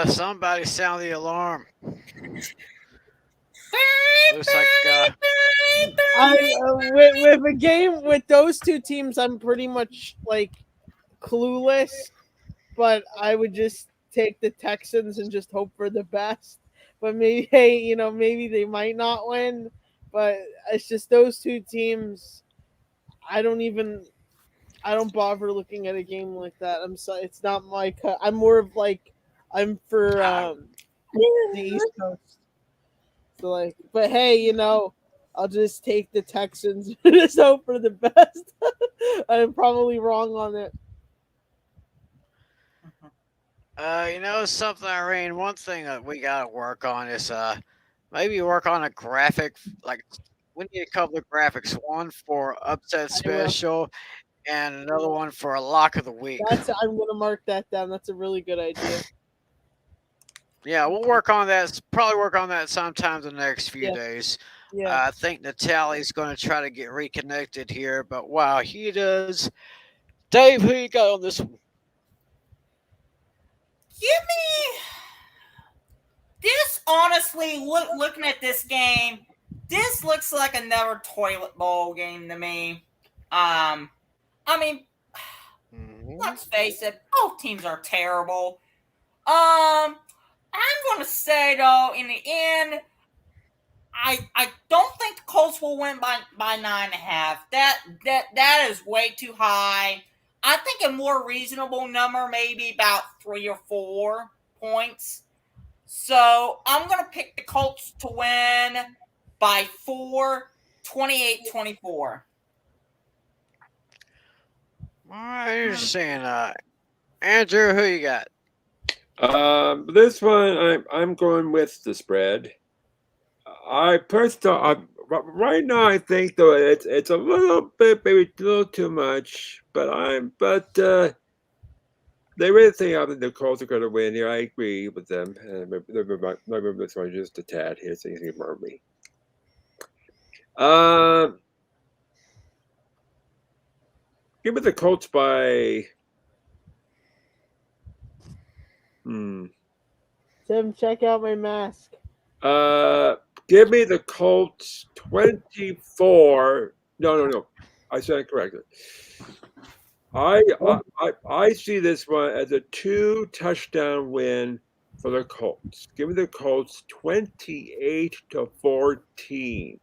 Somebody sound the alarm. Looks like with a game with those two teams, I'm pretty much like clueless, but I would just take the Texans and just hope for the best. But maybe, hey, maybe they might not win, but it's just those two teams. I don't bother looking at a game like that. It's not my cut. I'm more of like, I'm for the East Coast. So but hey, I'll just take the Texans and just hope for the best. I'm probably wrong on it. Something, Irene, one thing that we got to work on is maybe work on a graphic. Like, we need a couple of graphics. One for upset special and another one for a lock of the week. I'm going to mark that down. That's a really good idea. Yeah, we'll work on that. Probably work on that sometime the next few days. Yeah. I think Natalie's going to try to get reconnected here, but while he does, Dave, who you got on this one? Give me this. Honestly, looking at this game, this looks like another toilet bowl game to me. I mean, let's face it, both teams are terrible. I'm going to say, though, in the end, I don't think the Colts will win by 9.5. That is way too high. I think a more reasonable number, maybe about 3 or 4 points. So I'm going to pick the Colts to win by 4, 28-24. All right, interesting. Andrew, who you got? This one, I'm going with the spread. Right now, I think though it's a little bit, maybe a little too much. But they really think the Colts are going to win here. I agree with them. Maybe this one just a tad here, so you can murmur me. Give me the Colts by. Tim, check out my mask. Give me the Colts 24. No. I said it correctly. I see this one as a 2-touchdown win for the Colts. Give me the Colts 28-14.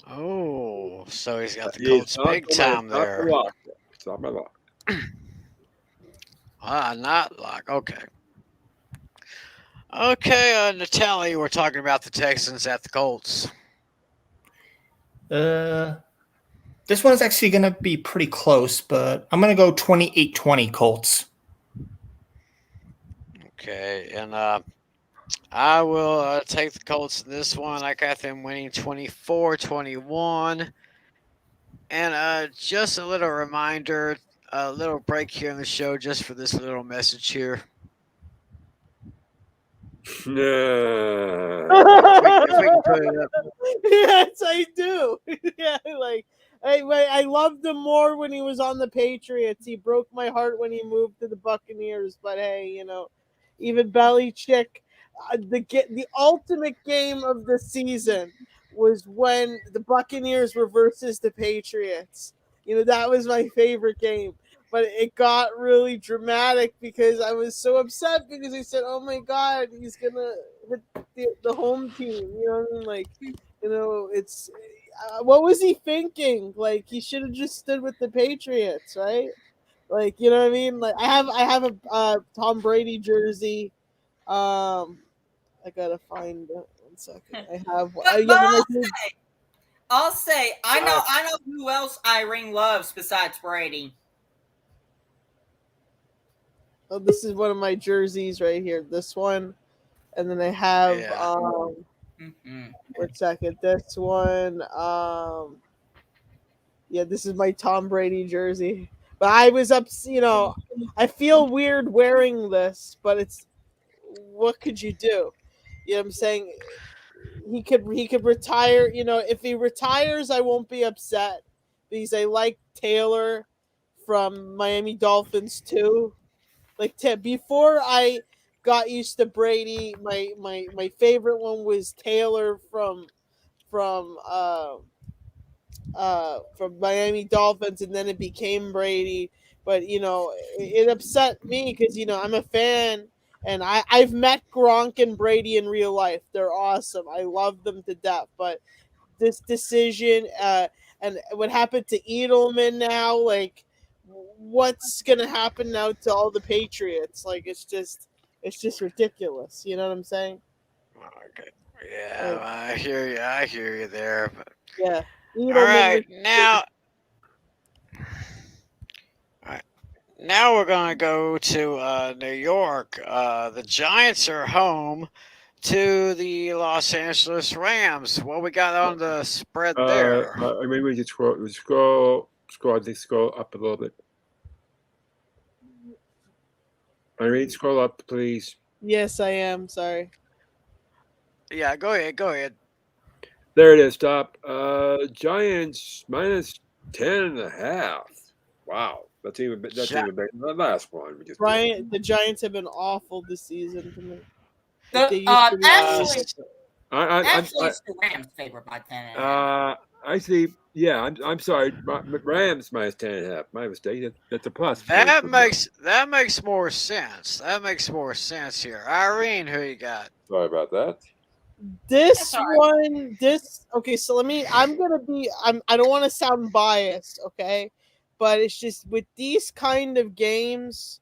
Oh, so he's got the It's Colts not big my- time not there. my lock. It's not my lock. Not lock. Okay. Okay, Natalie, we're talking about the Texans at the Colts. This one's actually going to be pretty close, but I'm going to go 28-20 Colts. Okay, and I will take the Colts in this one. I got them winning 24-21. And just a little reminder, a little break here in the show just for this little message here. No. If we can put it up. Yes, I do. Yeah, like I loved him more when he was on the Patriots. He broke my heart when he moved to the Buccaneers. But hey, even Belichick, the ultimate game of the season was when the Buccaneers were versus the Patriots. That was my favorite game. But it got really dramatic because I was so upset because they said, "Oh my God, he's gonna hit the home team." You know what I mean? Like, it's what was he thinking? Like, he should have just stood with the Patriots, right? Like, you know what I mean? Like, I have a Tom Brady jersey. I gotta find it. 1 second. I have. I'll say I know who else Irene loves besides Brady. Oh, this is one of my jerseys right here. This one, and then I have 1 second. This one, yeah, this is my Tom Brady jersey. But I was up, I feel weird wearing this, but it's what could you do? You know what I'm saying? He could retire. If he retires, I won't be upset because I like Taylor from Miami Dolphins too. Like before I got used to Brady, my favorite one was Taylor from Miami Dolphins, and then it became Brady. But it upset me because I'm a fan, and I've met Gronk and Brady in real life. They're awesome. I love them to death. But this decision, and what happened to Edelman now, like what's gonna happen now to all the Patriots? Like it's just ridiculous. You know what I'm saying? Okay. Yeah, I hear you. I hear you there. But yeah. All right, now we're going to go to New York. The Giants are home to the Los Angeles Rams. What we got on the spread there? I mean, we just scroll up a little bit. Irene, scroll up, please. Yes, I am. Sorry. Yeah, go ahead. There it is. Stop. Giants minus 10.5. Wow, that's even better than the last one. The Giants have been awful this season to me. Actually, it's the Rams favored by 10.5. I see. Yeah, I'm sorry. Rams minus 10.5. My mistake. That's a plus. That makes more sense. That makes more sense here. Irene, who you got? Sorry about that. Okay, so I don't want to sound biased, okay? But it's just with these kind of games,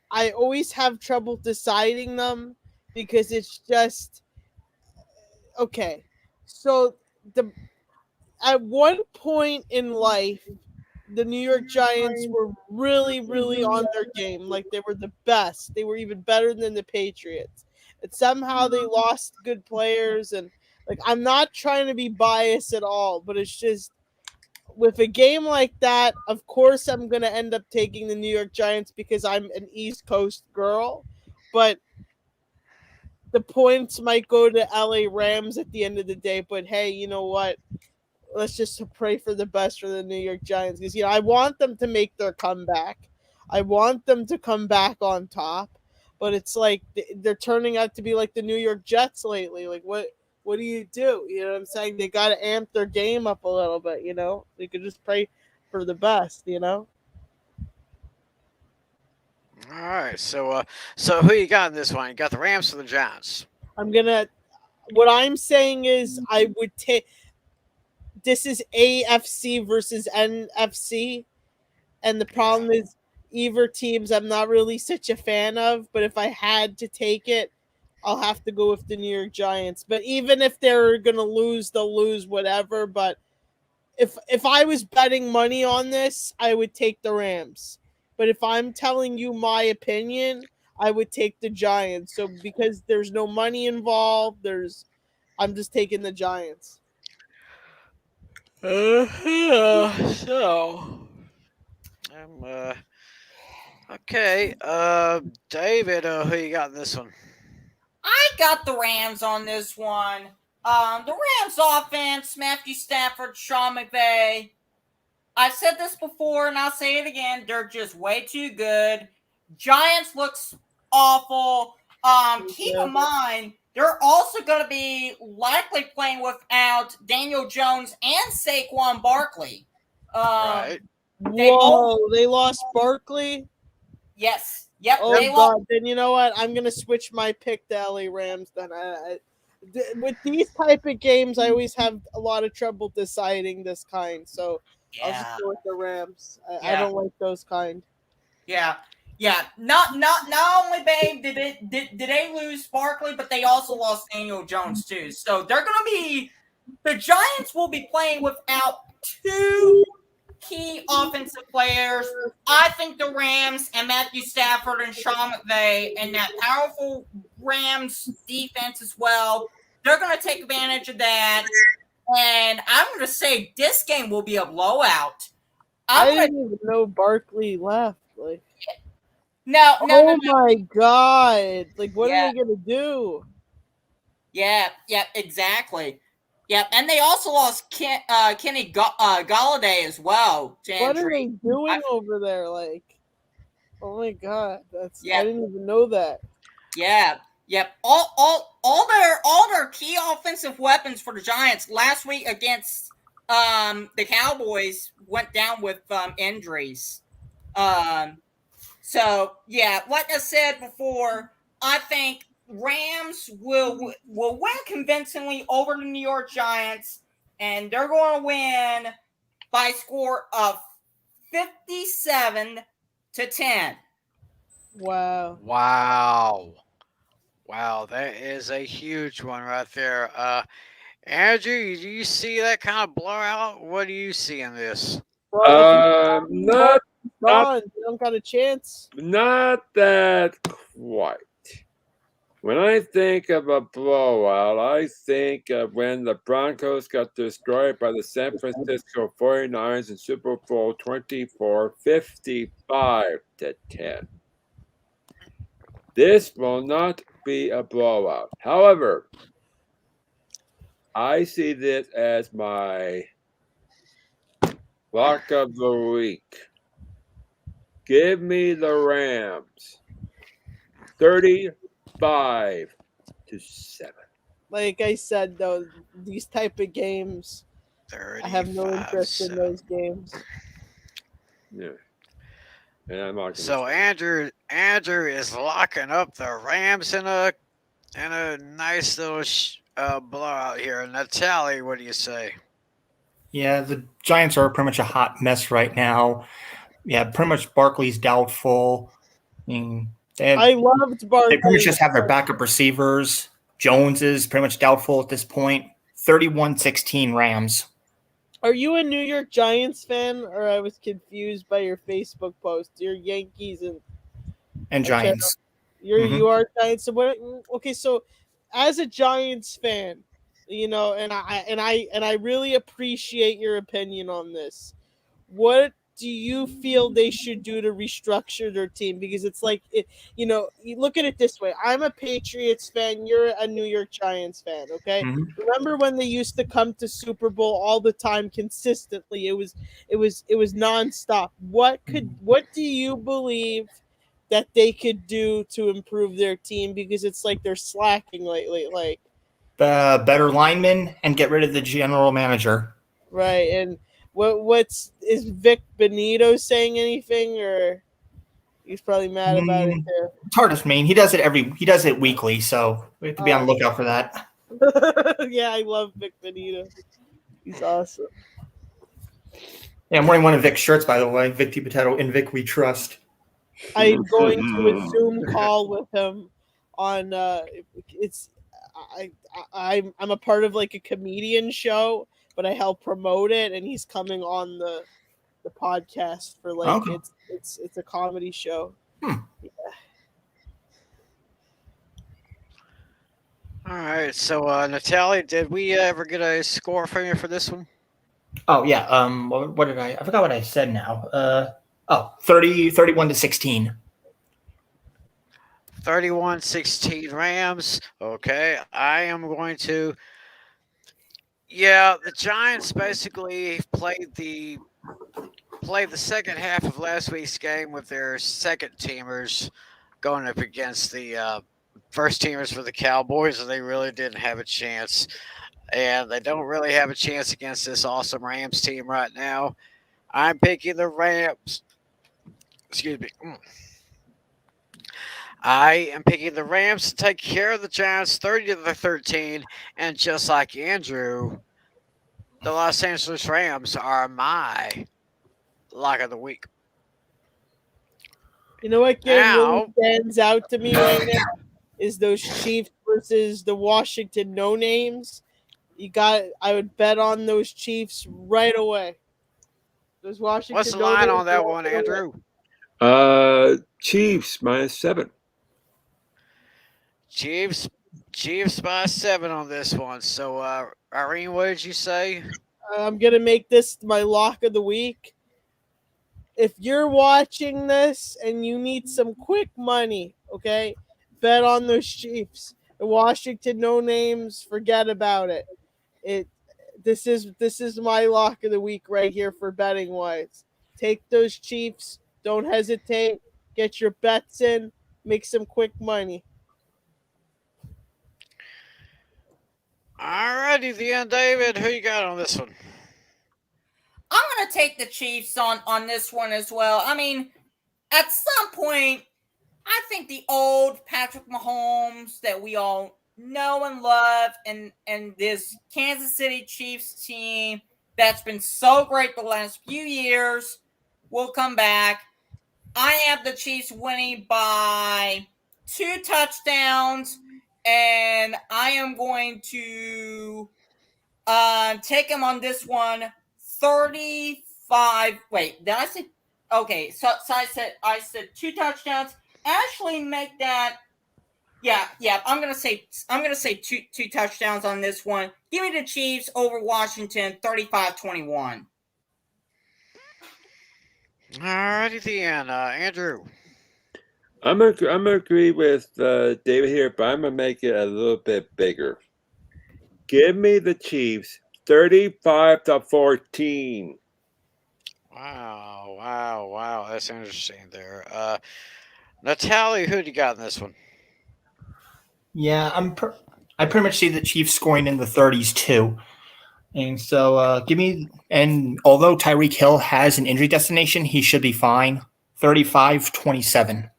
I always have trouble deciding them because it's just okay. So at one point in life, the New York Giants were really, really on their game. Like they were the best. They were even better than the Patriots. And somehow they lost good players. And like I'm not trying to be biased at all, but it's just with a game like that, of course I'm gonna end up taking the New York Giants because I'm an East Coast girl. But the points might go to LA Rams at the end of the day. But hey, you know what? Let's just pray for the best for the New York Giants because I want them to make their comeback. I want them to come back on top, but it's like they're turning out to be like the New York Jets lately. Like what do? You know what I'm saying? They got to amp their game up a little bit. They could just pray for the best. All right. right. So who you got in this one? You got the Rams or the Giants? What I'm saying is I would take. This is AFC versus NFC, and the problem is either teams I'm not really such a fan of. But if I had to take it, I'll have to go with the New York Giants. But even if they're gonna lose, they'll lose whatever. But if I was betting money on this, I would take the Rams. But if I'm telling you my opinion, I would take the Giants. So because there's no money involved, I'm just taking the Giants. So okay. David, who you got in this one? I got the Rams on this one. The Rams offense, Matthew Stafford, Sean McVay. I've said this before and I'll say it again. They're just way too good. Giants looks awful. Keep in mind, they're also going to be likely playing without Daniel Jones and Saquon Barkley. Right. They lost Barkley? Yes. Yep. Oh, God. Then you know what? I'm going to switch my pick to LA Rams then. With these type of games, I always have a lot of trouble deciding this kind. So I'll just go with the Rams. I don't like those kind. Yeah. Yeah. Not only, babe, did they lose Barkley, but they also lost Daniel Jones too. So they're going to be – the Giants will be playing without two key offensive players. I think the Rams and Matthew Stafford and Sean McVay and that powerful Rams defense as well, they're going to take advantage of that. And I'm going to say this game will be a blowout. I didn't even know Barkley left. Like, no. My God! Like, what are they going to do? Yeah, exactly. Yeah, and they also lost Kenny Galladay as well. What are they doing over there? Like, oh my God, I didn't even know that. Yeah. Yep. All their key offensive weapons for the Giants last week against the Cowboys went down with injuries. So yeah, like I said before, I think Rams will win convincingly over the New York Giants, and they're going to win by a score of 57-10. Wow. Wow, that is a huge one right there. Andrew, do you see that kind of blowout? What do you see in this? Not they don't got a chance. Not that quite. When I think of a blowout, I think of when the Broncos got destroyed by the San Francisco 49ers in Super Bowl 24, 55-10. This will not be a blowout. However, I see this as my lock of the week. Give me the Rams. 35-7. Like I said, though, these type of games, I have no interest in those games. Yeah. And I'm not so Andrew is locking up the Rams in a nice little blowout here. Natalie, what do you say? Yeah, the Giants are pretty much a hot mess right now. Yeah, pretty much Barkley's doubtful. I loved Barkley. They pretty much just have their backup receivers. Jones is pretty much doubtful at this point. 31-16 Rams. Are you a New York Giants fan, or I was confused by your Facebook post? You're Yankees and Giants. You are Giants. So what? Okay, so as a Giants fan, and I really appreciate your opinion on this. What do you feel they should do to restructure their team? Because it's like, you look at it this way. I'm a Patriots fan. You're a New York Giants fan, okay? Mm-hmm. Remember when they used to come to Super Bowl all the time consistently? It was nonstop. What do you believe that they could do to improve their team? Because it's like they're slacking lately. Like, better linemen and get rid of the general manager. Right, and is Vic Benito saying anything, or He's probably mad about it too. It's hard to mean. He does it weekly, so we have to be on the lookout for that. Yeah, I love Vic Benito. He's awesome. Yeah, I'm wearing one of Vic's shirts, by the way. Vic DiPotato, in Vic we trust. I'm going to a Zoom call with him on I'm a part of like a comedian show, but I help promote it, and he's coming on the podcast for like it's a comedy show. Yeah. All right, so Natalie, did we ever get a score from you for this one? Oh yeah. What did I forgot what I said now. 31-16. 31-16 Rams. Okay, I am going to. Yeah, the Giants basically played the second half of last week's game with their second teamers going up against the first teamers for the Cowboys, and they really didn't have a chance. And they don't really have a chance against this awesome Rams team right now. I'm picking the Rams. Excuse me. I am picking the Rams to take care of the Giants 30-13. And just like Andrew, the Los Angeles Rams are my lock of the week. You know what game really stands out to me right now is those Chiefs versus the Washington No Names. I would bet on those Chiefs right away. Those Washington. What's the line on that one, Andrew? Chiefs -7. Chiefs by 7 on this one. So, Irene, what did you say? I'm gonna make this my lock of the week. If you're watching this and you need some quick money, okay, bet on those Chiefs. The Washington No Names, forget about it. This is my lock of the week right here for betting wise. Take those Chiefs. Don't hesitate. Get your bets in. Make some quick money. All righty, then, David. Who you got on this one? I'm going to take the Chiefs on this one as well. I mean, at some point, I think the old Patrick Mahomes that we all know and love and this Kansas City Chiefs team that's been so great the last few years will come back. I have the Chiefs winning by 2 touchdowns, and I am going to take them on this one 35. Wait, did I say? Okay, so I said 2 touchdowns. Actually, make that. Yeah. I'm gonna say two touchdowns on this one. Give me the Chiefs over Washington, 35-21. All righty, then, Andrew. I'm gonna agree with David here, but I'm gonna make it a little bit bigger. Give me the Chiefs 35-14. Wow. That's interesting there. Natalie, who do you got in this one? Yeah, I pretty much see the Chiefs scoring in the 30s too. And so and although Tyreek Hill has an injury destination, he should be fine. 35-27.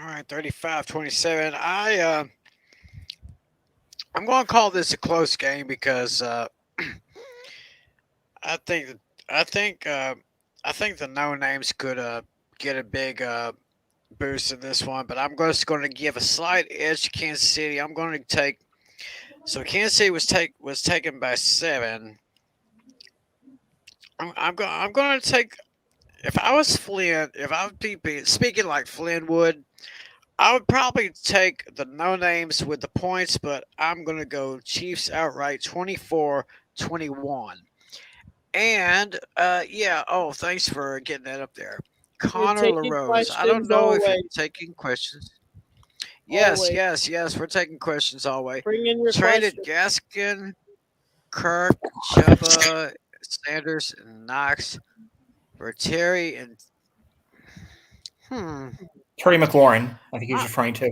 All right, 35-27. I'm going to call this a close game because I think the no names could get a big boost in this one, but I'm just going to give a slight edge to Kansas City. I'm going to take. So Kansas City was taken by 7. I'm going to take. If I was Flynn, if I would be speaking like Flynn would, I would probably take the no names with the points, but I'm going to go Chiefs outright 24-21. And thanks for getting that up there. Connor LaRose. I don't know if you're taking questions. Yes, we're taking questions always. Bring in your Traded questions. Gaskin, Kirk, Chuba, Sanders, and Knox for Terry and Terry McLaurin, I think he was referring to.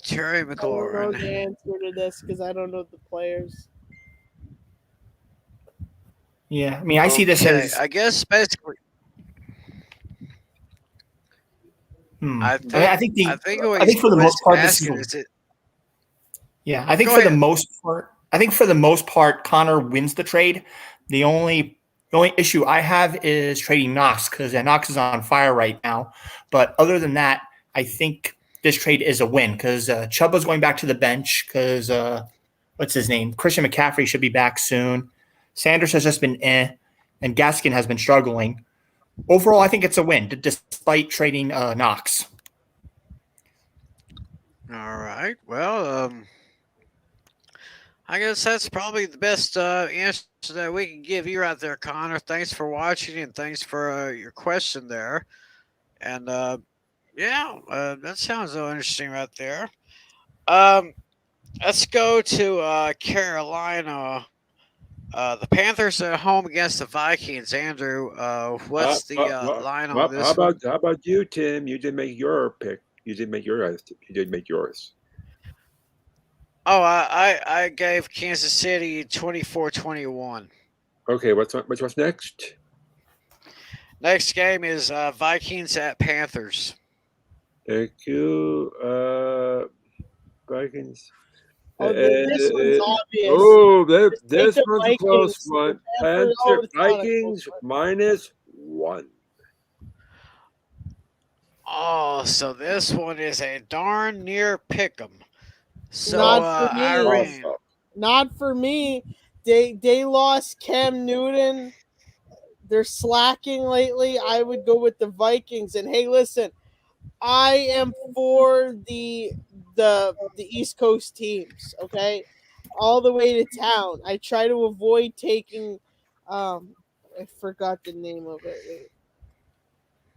Terry McLaurin. I don't know the answer to this because I don't know the players. Yeah, I mean, I see this as. I guess basically. I think for the most part, this is. asking is it. Yeah, I think Go for ahead. the most part, Connor wins the trade. The only issue I have is trading Knox because Knox is on fire right now. But other than that, I think this trade is a win because Chuba's going back to the bench because what's his name? Christian McCaffrey should be back soon. Sanders has just been and Gaskin has been struggling. Overall, I think it's a win despite trading Knox. All right. Well, I guess that's probably the best answer that we can give you right there, Connor. Thanks for watching and thanks for your question there. And that sounds so interesting right there. Let's go to Carolina. The Panthers are at home against the Vikings. Andrew, what's the line on this? How about you, Tim? You didn't make your pick. You didn't make yours. You didn't make yours. Oh, I gave Kansas City 24-21. Okay, what's next? Next game is Vikings at Panthers. Thank you, Vikings. This one's obvious. Oh, this one's a Vikings. close one. Panthers, Vikings -1. Oh, so this one is a darn near pick'em. So Not for me. Irene. Not for me. They lost Cam Newton. They're slacking lately. I would go with the Vikings. And hey, listen, I am for the East Coast teams. Okay, all the way to town. I try to avoid taking. I forgot the name of it.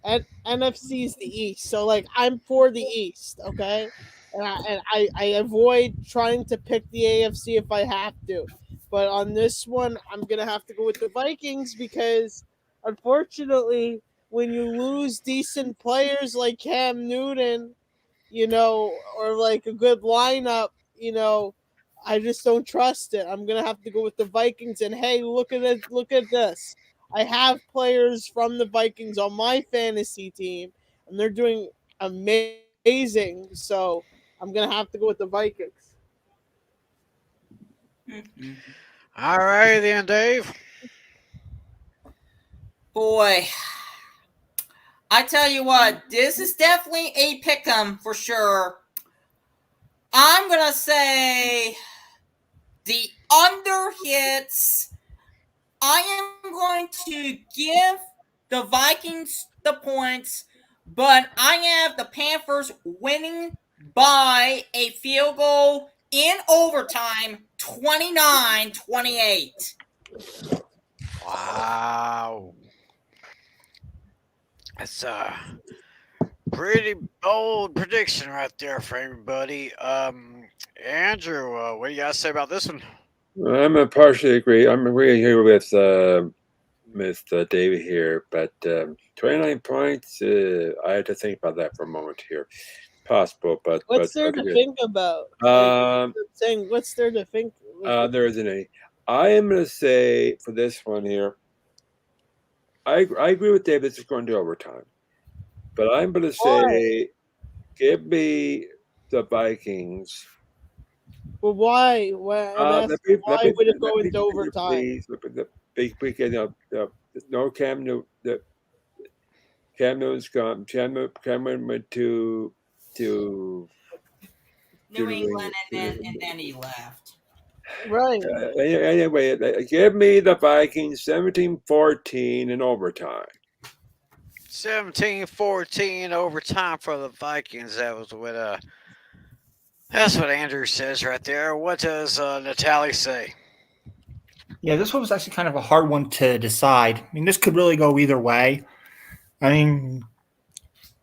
And NFC's the East, so like I'm for the East. Okay. And I avoid trying to pick the AFC if I have to. But on this one, I'm going to have to go with the Vikings because, unfortunately, when you lose decent players like Cam Newton, or like a good lineup, I just don't trust it. I'm going to have to go with the Vikings. And, hey, look at it. Look at this. I have players from the Vikings on my fantasy team, and they're doing amazing. So I'm going to have to go with the Vikings. All right, then, Dave. Boy, I tell you what, this is definitely a pick'em for sure. I'm going to say the under hits. I am going to give the Vikings the points, but I have the Panthers winning by a field goal in overtime, 29-28. Wow. That's a pretty bold prediction right there for everybody. Andrew, what do you guys say about this one? I'm a partially agree. I'm agreeing here with David here, but 29 points. I had to think about that for a moment here. Possible, but what's there to think about? Saying what's there to think? There isn't any. I am going to say for this one here, I agree with David. It's going to overtime, but I'm going to say, give me the Vikings. Well, why? Why would it go into overtime? No Cam Newton. Cam Newton's gone. Cam went to New England, and then he left. Right. Anyway, give me the Vikings 17-14 in overtime. 17-14 overtime for the Vikings. That was what that's what Andrew says right there. What does Natalie say? Yeah, this one was actually kind of a hard one to decide. I mean, this could really go either way. I mean,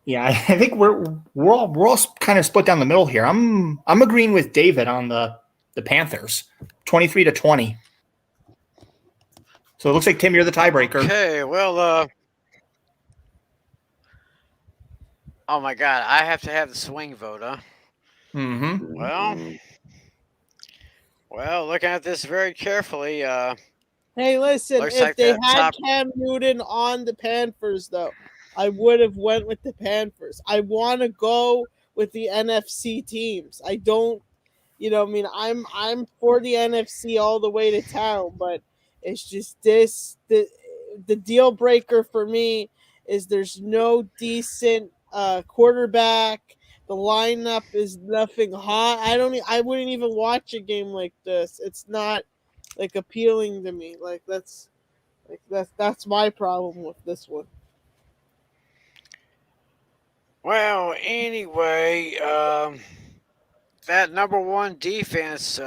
yeah, I think we're all kind of split down the middle here. I'm agreeing with David on the Panthers, 23-20. So it looks like Tim, you're the tiebreaker. Okay, well, oh my God, I have to have the swing vote, huh? Mm-hmm. Well, looking at this very carefully, Hey, Hey, listen, Looks if like they that had top. Cam Newton on the Panthers, though, I would have went with the Panthers. I want to go with the NFC teams. I don't, I mean, I'm for the NFC all the way to town, but it's just the deal breaker for me is there's no decent quarterback. The lineup is nothing hot. I wouldn't even watch a game like this. It's not like appealing to me. That's my problem with this one. Well, anyway, that number one defense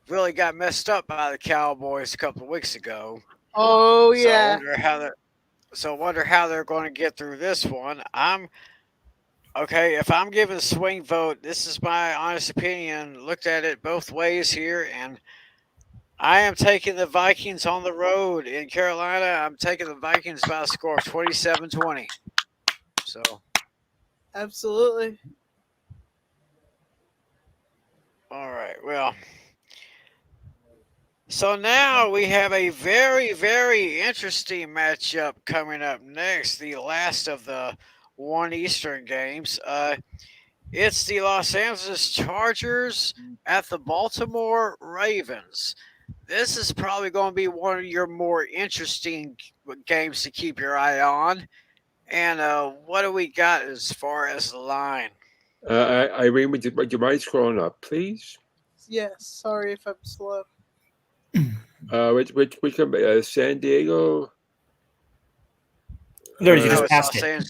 really got messed up by the Cowboys a couple of weeks ago. Oh So I yeah. wonder how they're going to get through this one. Okay. If I'm giving a swing vote, this is my honest opinion. Looked at it both ways here, and I am taking the Vikings on the road in Carolina. I'm taking the Vikings by a score of 27-20. So. Absolutely. All right. Well, so now we have a very, very interesting matchup coming up next. The last of the 1 Eastern games. It's the Los Angeles Chargers at the Baltimore Ravens. This is probably going to be one of your more interesting games to keep your eye on. And what do we got as far as the line? Irene, would you mind scrolling up, please? Yes. Sorry if I'm slow. Which San Diego? There, you just it's passed Los it.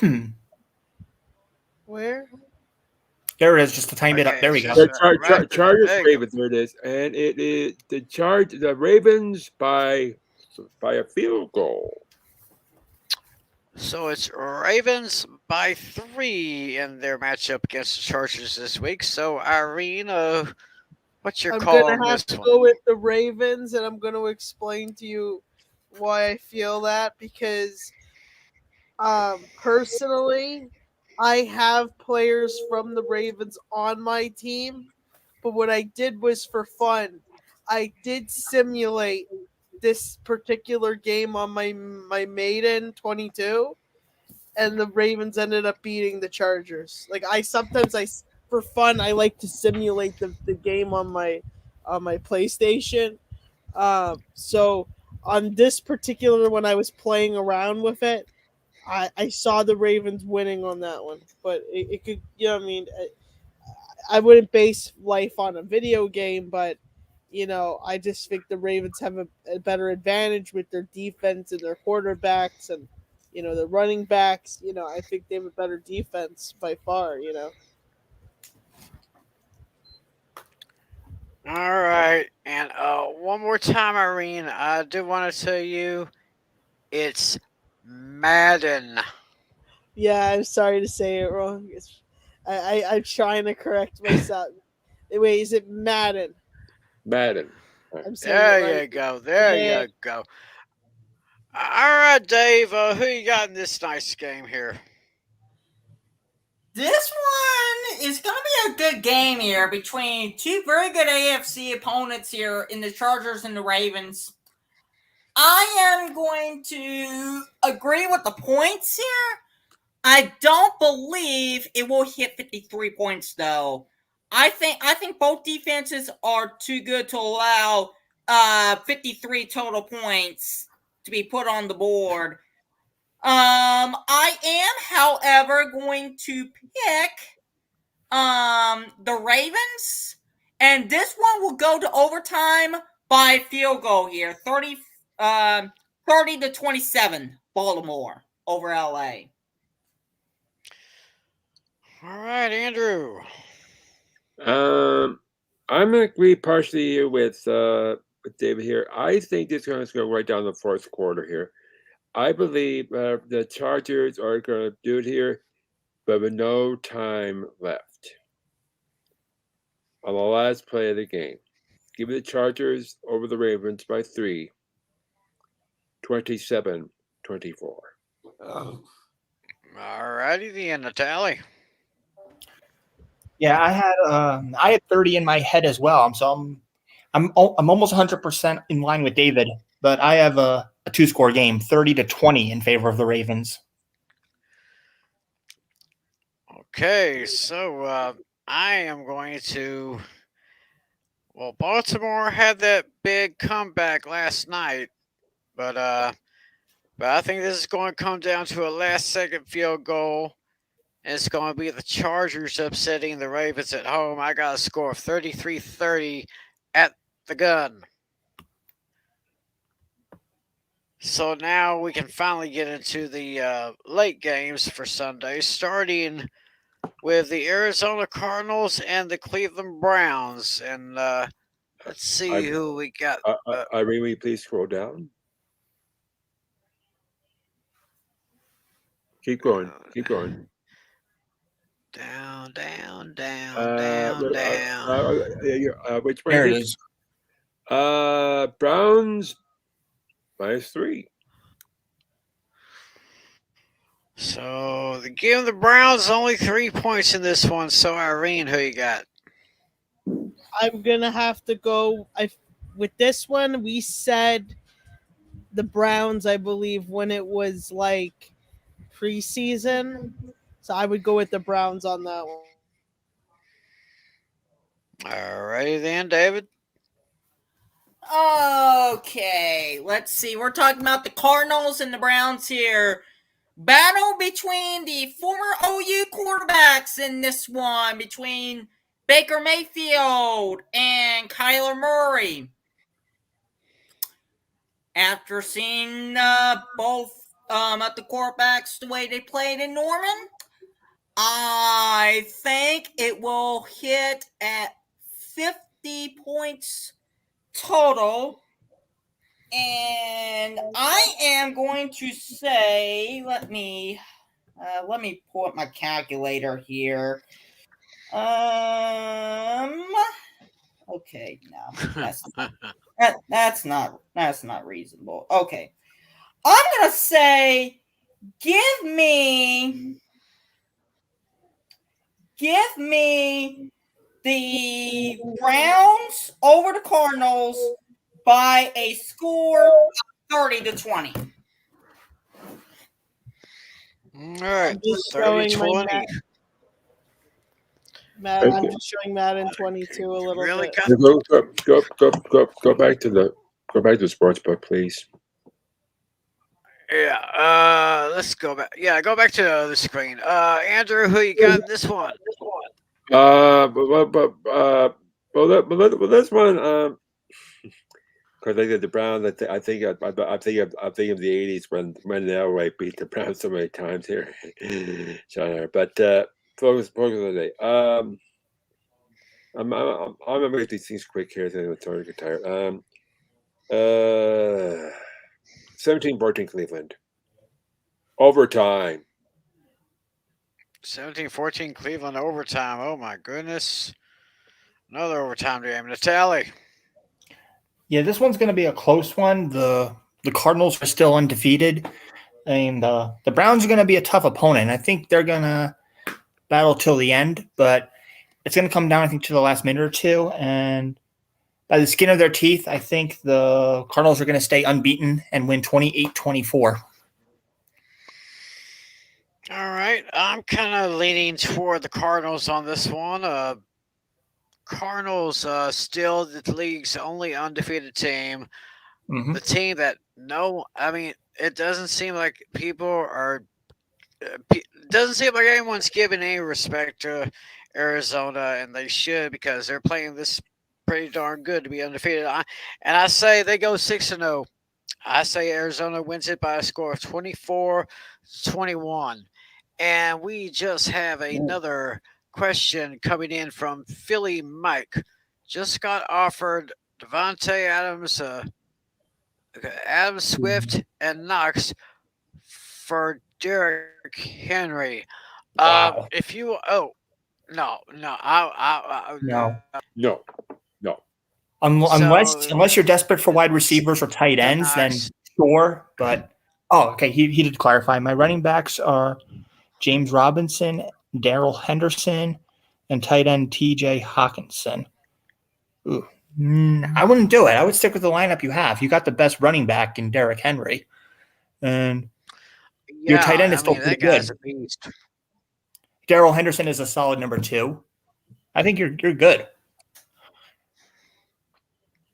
Angeles. Where? There it is, just a tiny bit up. There we go. The Chargers Ravens. There it is, and it is the Ravens by a field goal. So it's Ravens by 3 in their matchup against the Chargers this week. So Irene, what's your call on I'm gonna have this to one? go with the Ravens, and I'm gonna explain to you why I feel that because personally, I have players from the Ravens on my team, but what I did was for fun. I did simulate this particular game on my Maiden 22, and the Ravens ended up beating the Chargers. Like for fun, I like to simulate the game on my PlayStation. So on this particular one, I was playing around with it. I saw the Ravens winning on that one, but it could, I mean, I wouldn't base life on a video game, but I just think the Ravens have a better advantage with their defense and their quarterbacks and the running backs. I think they have a better defense by far. All right, and one more time, Irene, I do want to tell you, it's Madden. Yeah, I'm sorry to say it wrong. I'm trying to correct myself. Wait, is it Madden? Madden. I'm saying it right. You go. There you go. All right, Dave. Who you got in this nice game here? This one is going to be a good game here between two very good AFC opponents here in the Chargers and the Ravens. I am going to agree with the points here. I don't believe it will hit 53 points though. I think both defenses are too good to allow 53 total points to be put on the board. I am, however, going to pick the Ravens, and this one will go to overtime by field goal here, 30-27, Baltimore over LA. All right, Andrew. I'm going to agree partially here with David here. I think this one's going to go right down the fourth quarter here. I believe the Chargers are going to do it here, but with no time left on the last play of the game. Give me the Chargers over the Ravens by 3, 27-24. All righty, then, Natalie. Yeah, I had 30 in my head as well. So I'm almost 100% in line with David, but I have a 2-score game, 30-20 in favor of the Ravens. Okay, so I am going to. Well, Baltimore had that big comeback last night, but I think this is going to come down to a last-second field goal. And it's going to be the Chargers upsetting the Ravens at home. I got a score of 33-30 at the gun. So now we can finally get into the late games for Sunday, starting with the Arizona Cardinals and the Cleveland Browns. And let's see who we got. Irene, will you please scroll down? Keep going. Keep going. Down. Which one? There it is. Browns -3. So the game of the Browns, only 3 points in this one. So Irene, who you got? I'm gonna have to go. With this one, we said the Browns, I believe, when it was like preseason. So I would go with the Browns on that one. All righty then, David. Okay, let's see. We're talking about the Cardinals and the Browns here. Battle between the former OU quarterbacks in this one, between Baker Mayfield and Kyler Murray. After seeing both at the quarterbacks the way they played in Norman, I think it will hit at 50 points total. And I am going to say, let me pull up my calculator here. Okay, no, that's not reasonable. Okay, I'm gonna say, give me the Browns over the Cardinals by a score of 30-20. All right, 30-20. I'm just showing Madden 22 a little bit. Go back to the sports book, please. Yeah, let's go back. Yeah, go back to the screen. Andrew, who you got in this one? This one. Because I did the Browns. I think of the '80s when Elway beat the Browns so many times here, John. But focus on the day. I'm gonna make these things quick here. So I'm starting to get tired. 17-14 Cleveland. Overtime. 17-14 Cleveland overtime. Oh my goodness. Another overtime game. Natalie. Yeah, this one's going to be a close one. The Cardinals are still undefeated, and the Browns are going to be a tough opponent. I think they're going to battle till the end, but it's going to come down, I think, to the last minute or two. And by the skin of their teeth, I think the Cardinals are going to stay unbeaten and win 28-24. All right. I'm kind of leaning toward the Cardinals on this one. Cardinals still the league's only undefeated team. Mm-hmm. The team that it doesn't seem like people are. Doesn't seem like anyone's giving any respect to Arizona, and they should, because they're playing this pretty darn good to be undefeated. I say they go 6-0. I say Arizona wins it by a score of 24-21. And we just have another question coming in from Philly Mike. Just got offered Devontae Adams, Adam Swift, and Knox for Derrick Henry. Wow. No. Unless you're desperate for wide receivers or tight ends, then sure. But okay, he did clarify. My running backs are James Robinson, Darrell Henderson, and tight end T.J. Hawkinson. Ooh, I wouldn't do it. I would stick with the lineup you have. You got the best running back in Derrick Henry, and your tight end is still pretty that guy's good. a beast. Darrell Henderson is a solid number 2. I think you're good.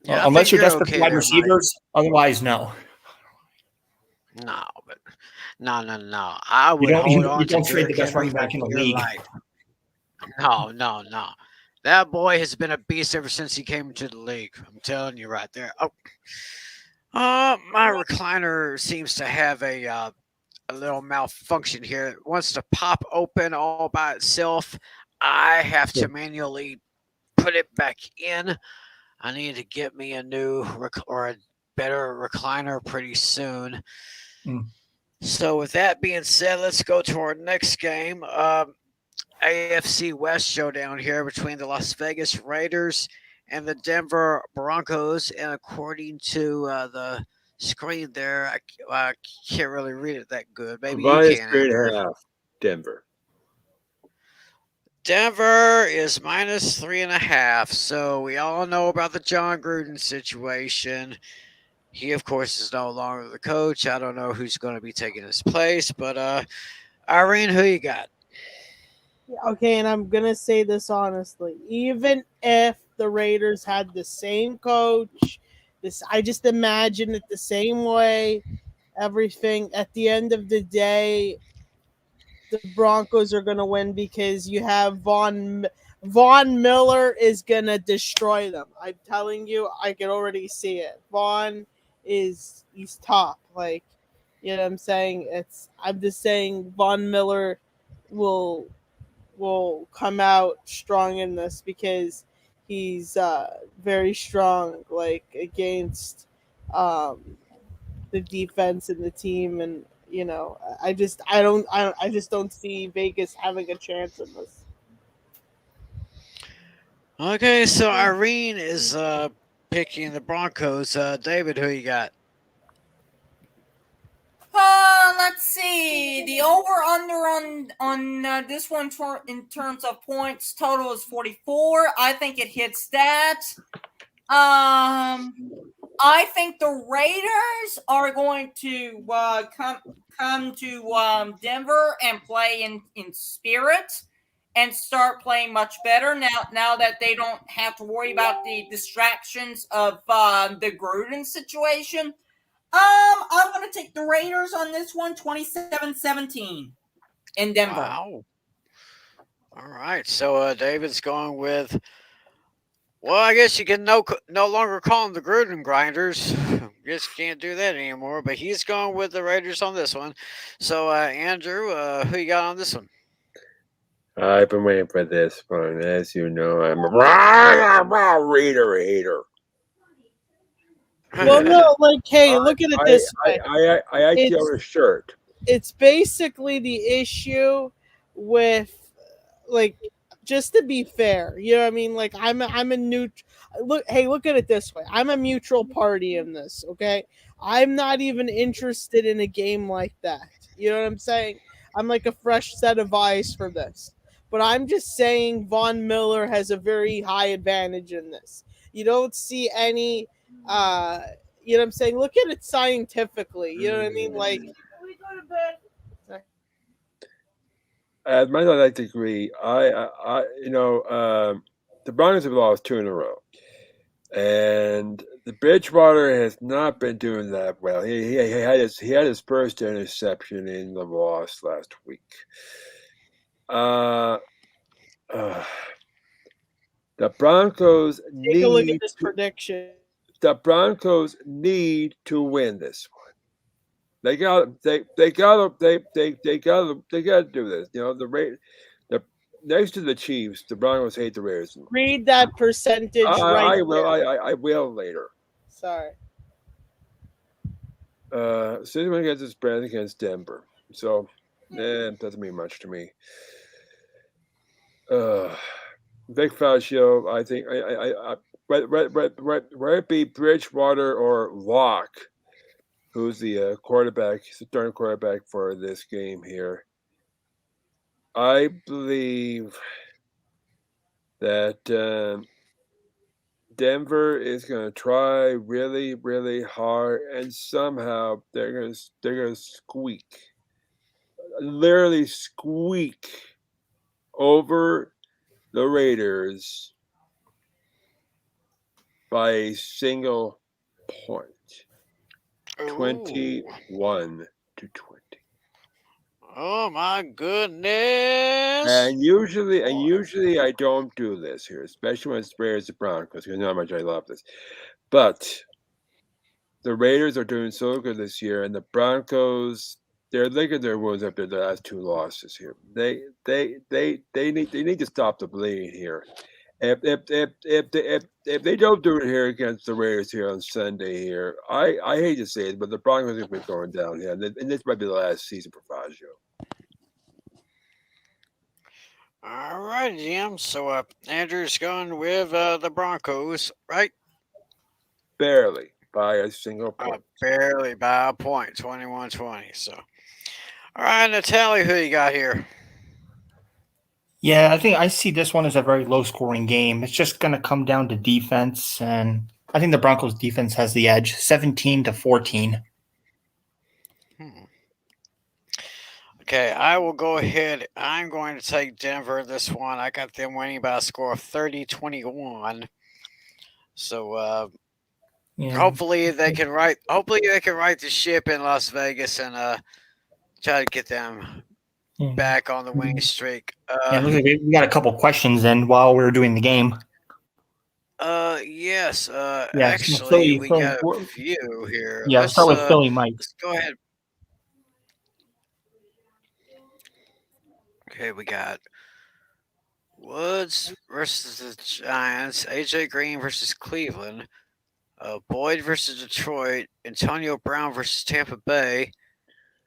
Yeah, I Unless think you're you're desperate for okay wide there, Mike. receivers. Otherwise, no. No, but no. I You would hold on to don't trade the Derrick best Henry running for back in the dear league. life. No. That boy has been a beast ever since he came into the league. I'm telling you right there. Oh, my recliner seems to have a little malfunction here. It wants to pop open all by itself. I have to manually put it back in. I need to get me a new or a better recliner pretty soon. So with that being said, let's go to our next game. AFC West showdown here between the Las Vegas Raiders and the Denver Broncos. And according to the screen there, I can't really read it that good. Maybe you Minus can, 3.5, Andrew. Denver. Denver is minus 3.5. So we all know about the John Gruden situation. He, of course, is no longer the coach. I don't know who's going to be taking his place, but Irene, who you got? Okay, and I'm gonna say this honestly. Even if the Raiders had the same coach, I just imagine it the same way. Everything at the end of the day, the Broncos are gonna win because you have Von Miller is gonna destroy them. I'm telling you, I can already see it. He's top. Like, you know what I'm saying? I'm just saying Von Miller will come out strong in this because he's very strong, like against the defense and the team, and I just don't see Vegas having a chance in this. Okay, so Irene is picking the Broncos. David, who you got? Let's see. The over under on this one in terms of points total is 44. I think it hits that. I think the Raiders are going to come to Denver and play in spirit and start playing much better now that they don't have to worry about the distractions of the Gruden situation. I'm going to take the Raiders on this one, 27-17 in Denver. Wow. All right, so David's going with. Well, I guess you can no longer call them the Gruden Grinders. Just can't do that anymore. But he's going with the Raiders on this one. So, Andrew, who you got on this one? I've been waiting for this one. As you know, I'm a Raider hater. Well, no, like, hey, look at it this way. I like your shirt. It's basically the issue with, like, just to be fair, you know what I mean? Like, I'm a neutral. Look at it this way. I'm a neutral party in this, okay? I'm not even interested in a game like that. You know what I'm saying? I'm like a fresh set of eyes for this. But I'm just saying Von Miller has a very high advantage in this. You don't see any you know what I'm saying? Look at it scientifically. You know what I mean? Like, can we go to bed? Sorry. As much as I like to agree, the Broncos have lost 2 in a row, and the Bridgewater has not been doing that well. He had his first interception in the loss last week. The Broncos Take a look at this prediction. The Broncos need to win this one. They got to do this. You know, the next to the Chiefs, the Broncos hate the Raiders. Read that percentage I will later. Sorry. Cincinnati gets the spread against Denver, so it doesn't mean much to me. Vic Fangio, I think whether it be Bridgewater or Locke, who's the quarterback, starting quarterback for this game here. I believe that Denver is going to try really, really hard, and somehow they're going to squeak, literally squeak over the Raiders by a single point, 21-20. Oh my goodness! And usually I don't do this here, especially when it's Raiders and Broncos, because you know how much I love this. But the Raiders are doing so good this year, and the Broncos, they're licking their wounds after the last two losses here. They need to stop the bleeding here. If they don't do it here against the Raiders here on Sunday here, I hate to say it, but the Broncos have been going down here, and this might be the last season for Fazio. All right, Jim. So Andrew's going with the Broncos, right? Barely by a single point. Barely by a point, 21-20. So, all right, Natalie, who you got here? Yeah, I think I see this one as a very low-scoring game. It's just going to come down to defense, and I think the Broncos' defense has the edge, 17-14. Okay, I will go ahead. I'm going to take Denver this one. I got them winning by a score of 30-21. So hopefully they can right the ship in Las Vegas and try to get them back on the winning streak. Looks like we got a couple questions in while we were doing the game. Yes. Yeah, actually, we got a few here. Yeah, let's start with Philly, Mike. Let's go ahead. Okay, we got Woods versus the Giants, AJ Green versus Cleveland, Boyd versus Detroit, Antonio Brown versus Tampa Bay,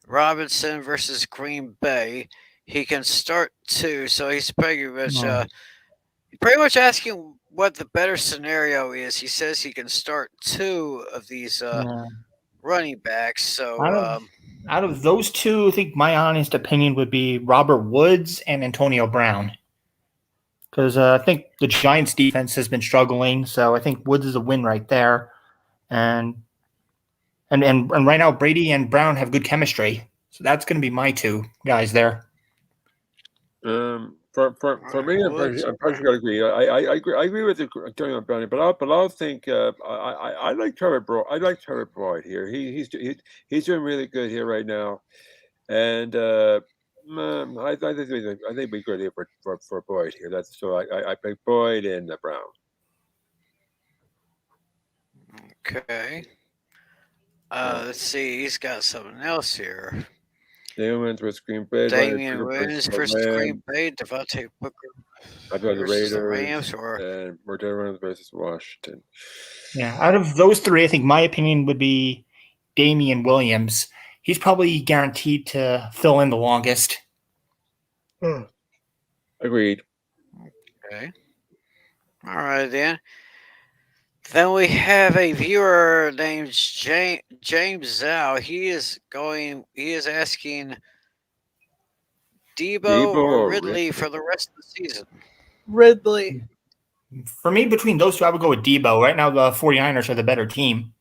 Robinson versus Green Bay. He can start two, so he's pretty much asking what the better scenario is. He says he can start two of these running backs. So out of those two, I think my honest opinion would be Robert Woods and Antonio Brown. Because I think the Giants' defense has been struggling, so I think Woods is a win right there. And right now, Brady and Brown have good chemistry, so that's going to be my two guys there. For me, I'm probably going to agree. I agree with Antonio Brown, but I'll think I like Trevor Boyd. I like Trevor Boyd here. He's doing really good here right now, and I think we're good here for Boyd here. That's so I pick Boyd and Brown. Okay. Let's see. He's got something else here. Damian Williams versus Green Bay. Damian Williams versus Green Bay. Devontae Booker. I've got the Raiders the Rams, and Martin Williams versus Washington. Yeah, out of those three, I think my opinion would be Damian Williams. He's probably guaranteed to fill in the longest. Agreed. Okay. All right, then. Then we have a viewer named James Zhao. He is asking Debo or Ridley for the rest of the season. Ridley. For me, between those two, I would go with Debo. Right now, the 49ers are the better team.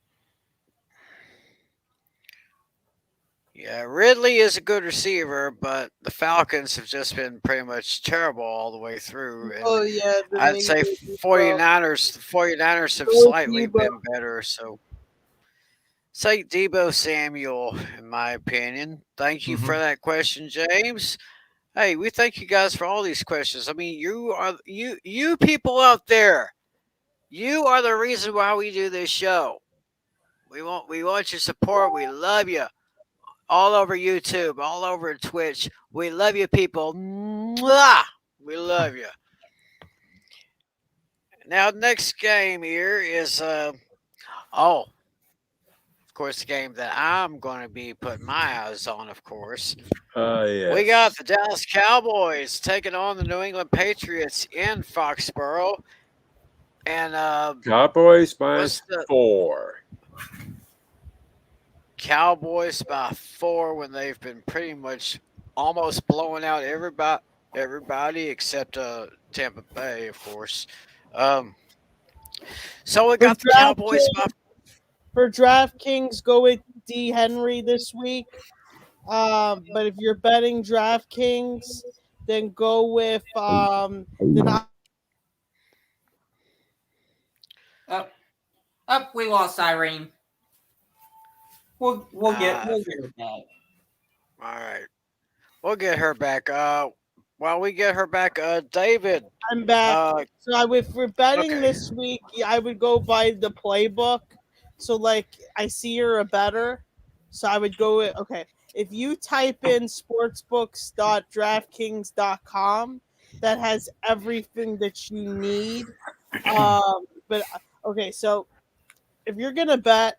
Yeah, Ridley is a good receiver, but the Falcons have just been pretty much terrible all the way through. And I'd say 49ers. The 49ers have slightly been better. So say Debo Samuel, in my opinion. Thank you for that question, James. Hey, we thank you guys for all these questions. I mean, you people out there, you are the reason why we do this show. We want your support. We love you. All over YouTube, all over Twitch. We love you, people. Mwah! We love you. Now, next game here is, of course, the game that I'm going to be putting my eyes on, of course. Yes. We got the Dallas Cowboys taking on the New England Patriots in Foxborough. And Cowboys minus 4. Cowboys by 4 when they've been pretty much almost blowing out everybody except Tampa Bay, of course. So we For got the Cowboys. For DraftKings, go with D. Henry this week. But if you're betting DraftKings, then go with we lost Irene. We'll get her back. All right, we'll get her back. While we get her back, David. I'm back. So if we're betting this week, I would go by the playbook. So like I see you're a better, so I would go with If you type in sportsbooks.draftkings.com, that has everything that you need. So if you're gonna bet,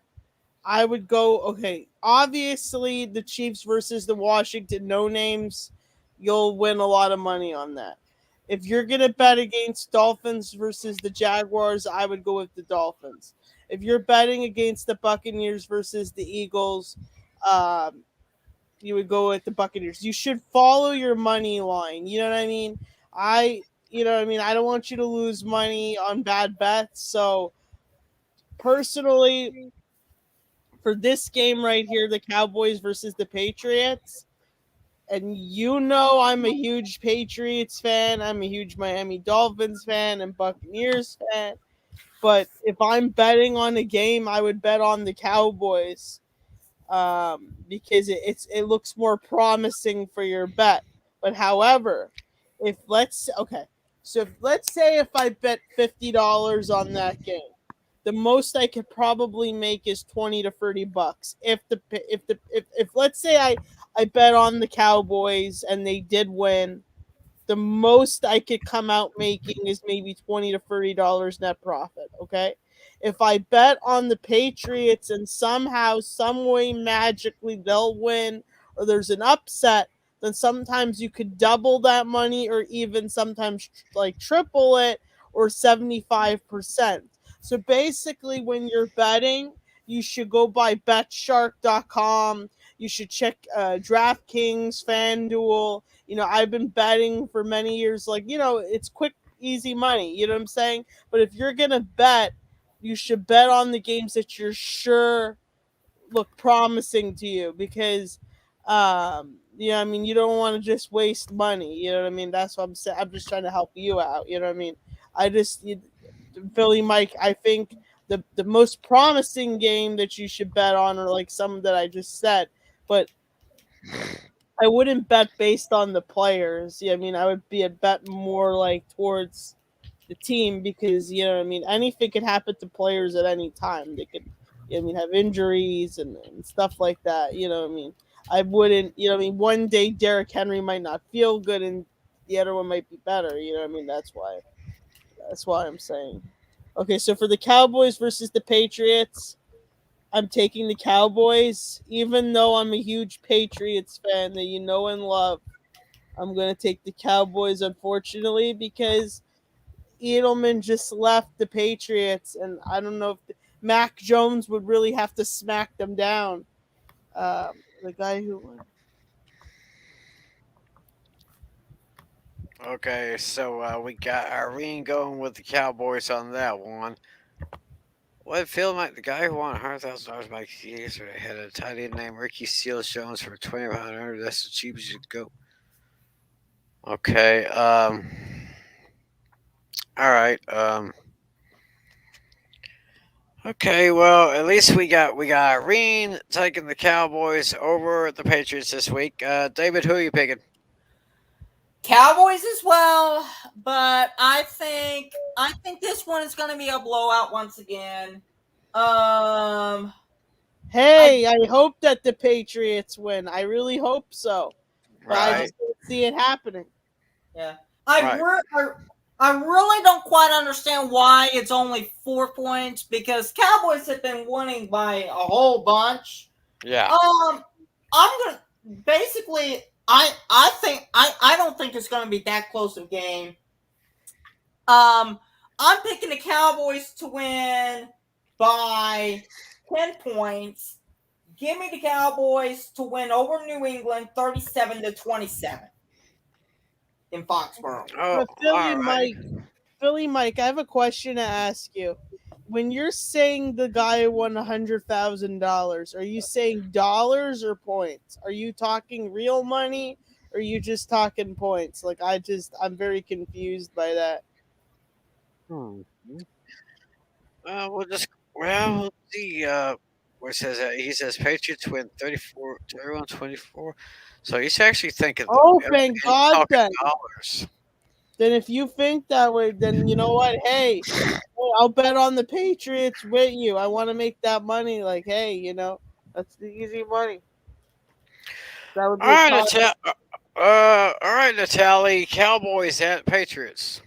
I would go obviously the Chiefs versus the Washington no names, you'll win a lot of money on that. If you're gonna bet against Dolphins versus the Jaguars, I would go with the Dolphins. If you're betting against the Buccaneers versus the Eagles, you would go with the Buccaneers. You should follow your money line. You know what I mean? I don't want you to lose money on bad bets. So personally, for this game right here, the Cowboys versus the Patriots, and I'm a huge Patriots fan. I'm a huge Miami Dolphins fan and Buccaneers fan. But if I'm betting on a game, I would bet on the Cowboys because it looks more promising for your bet. But however, let's say if I bet $50 on that game, the most I could probably make is $20 to $30. If let's say I bet on the Cowboys and they did win, the most I could come out making is maybe $20 to $30 net profit. Okay. If I bet on the Patriots and somehow, some way, magically they'll win or there's an upset, then sometimes you could double that money or even sometimes like triple it or 75%. So basically, when you're betting, you should go by betshark.com. You should check DraftKings, FanDuel. I've been betting for many years. It's quick, easy money. You know what I'm saying? But if you're going to bet, you should bet on the games that you're sure look promising to you because, you don't want to just waste money. You know what I mean? That's what I'm saying. I'm just trying to help you out. You know what I mean? Philly Mike, I think the most promising game that you should bet on are like some that I just said, but I wouldn't bet based on the players. I would be a bet more like towards the team because anything could happen to players at any time. They could have injuries and stuff like that. I wouldn't. One day Derrick Henry might not feel good and the other one might be better. That's why I'm saying. Okay, so for the Cowboys versus the Patriots, I'm taking the Cowboys. Even though I'm a huge Patriots fan that you know and love, I'm going to take the Cowboys, unfortunately, because Edelman just left the Patriots, and I don't know if Mac Jones would really have to smack them down. The guy who won. Okay, so we got Irene going with the Cowboys on that one. Well, it feels like the guy who won $100,000 by yesterday had a tight end named Ricky Seals Jones for $2,500. That's the cheapest you could go. Okay. All right. Okay. Well, at least we got Irene taking the Cowboys over the Patriots this week. David, who are you picking? Cowboys as well, but I think this one is going to be a blowout once again. Hey, I hope that the Patriots win. I really hope so. But I just don't see it happening. Yeah. I really don't quite understand why it's only 4 points because Cowboys have been winning by a whole bunch. Yeah. I'm going to basically I don't think it's going to be that close a game. I'm picking the Cowboys to win by 10 points. Give me the Cowboys to win over New England 37-27 in Foxborough. But Philly Mike, Philly Mike, I have a question to ask you. When you're saying the guy won $100,000, are you saying dollars or points? Are you talking real money, or are you just talking points? Like I'm very confused by that. We'll see. Where it says that he says Patriots win 31-24. So he's actually thinking. Oh, He's thank God talking then. dollars. Then if you think that way, then you know what? Hey, I'll bet on the Patriots with you. I want to make that money. Like, hey, that's the easy money. That would be All right, all right, Natalie. Cowboys at Patriots.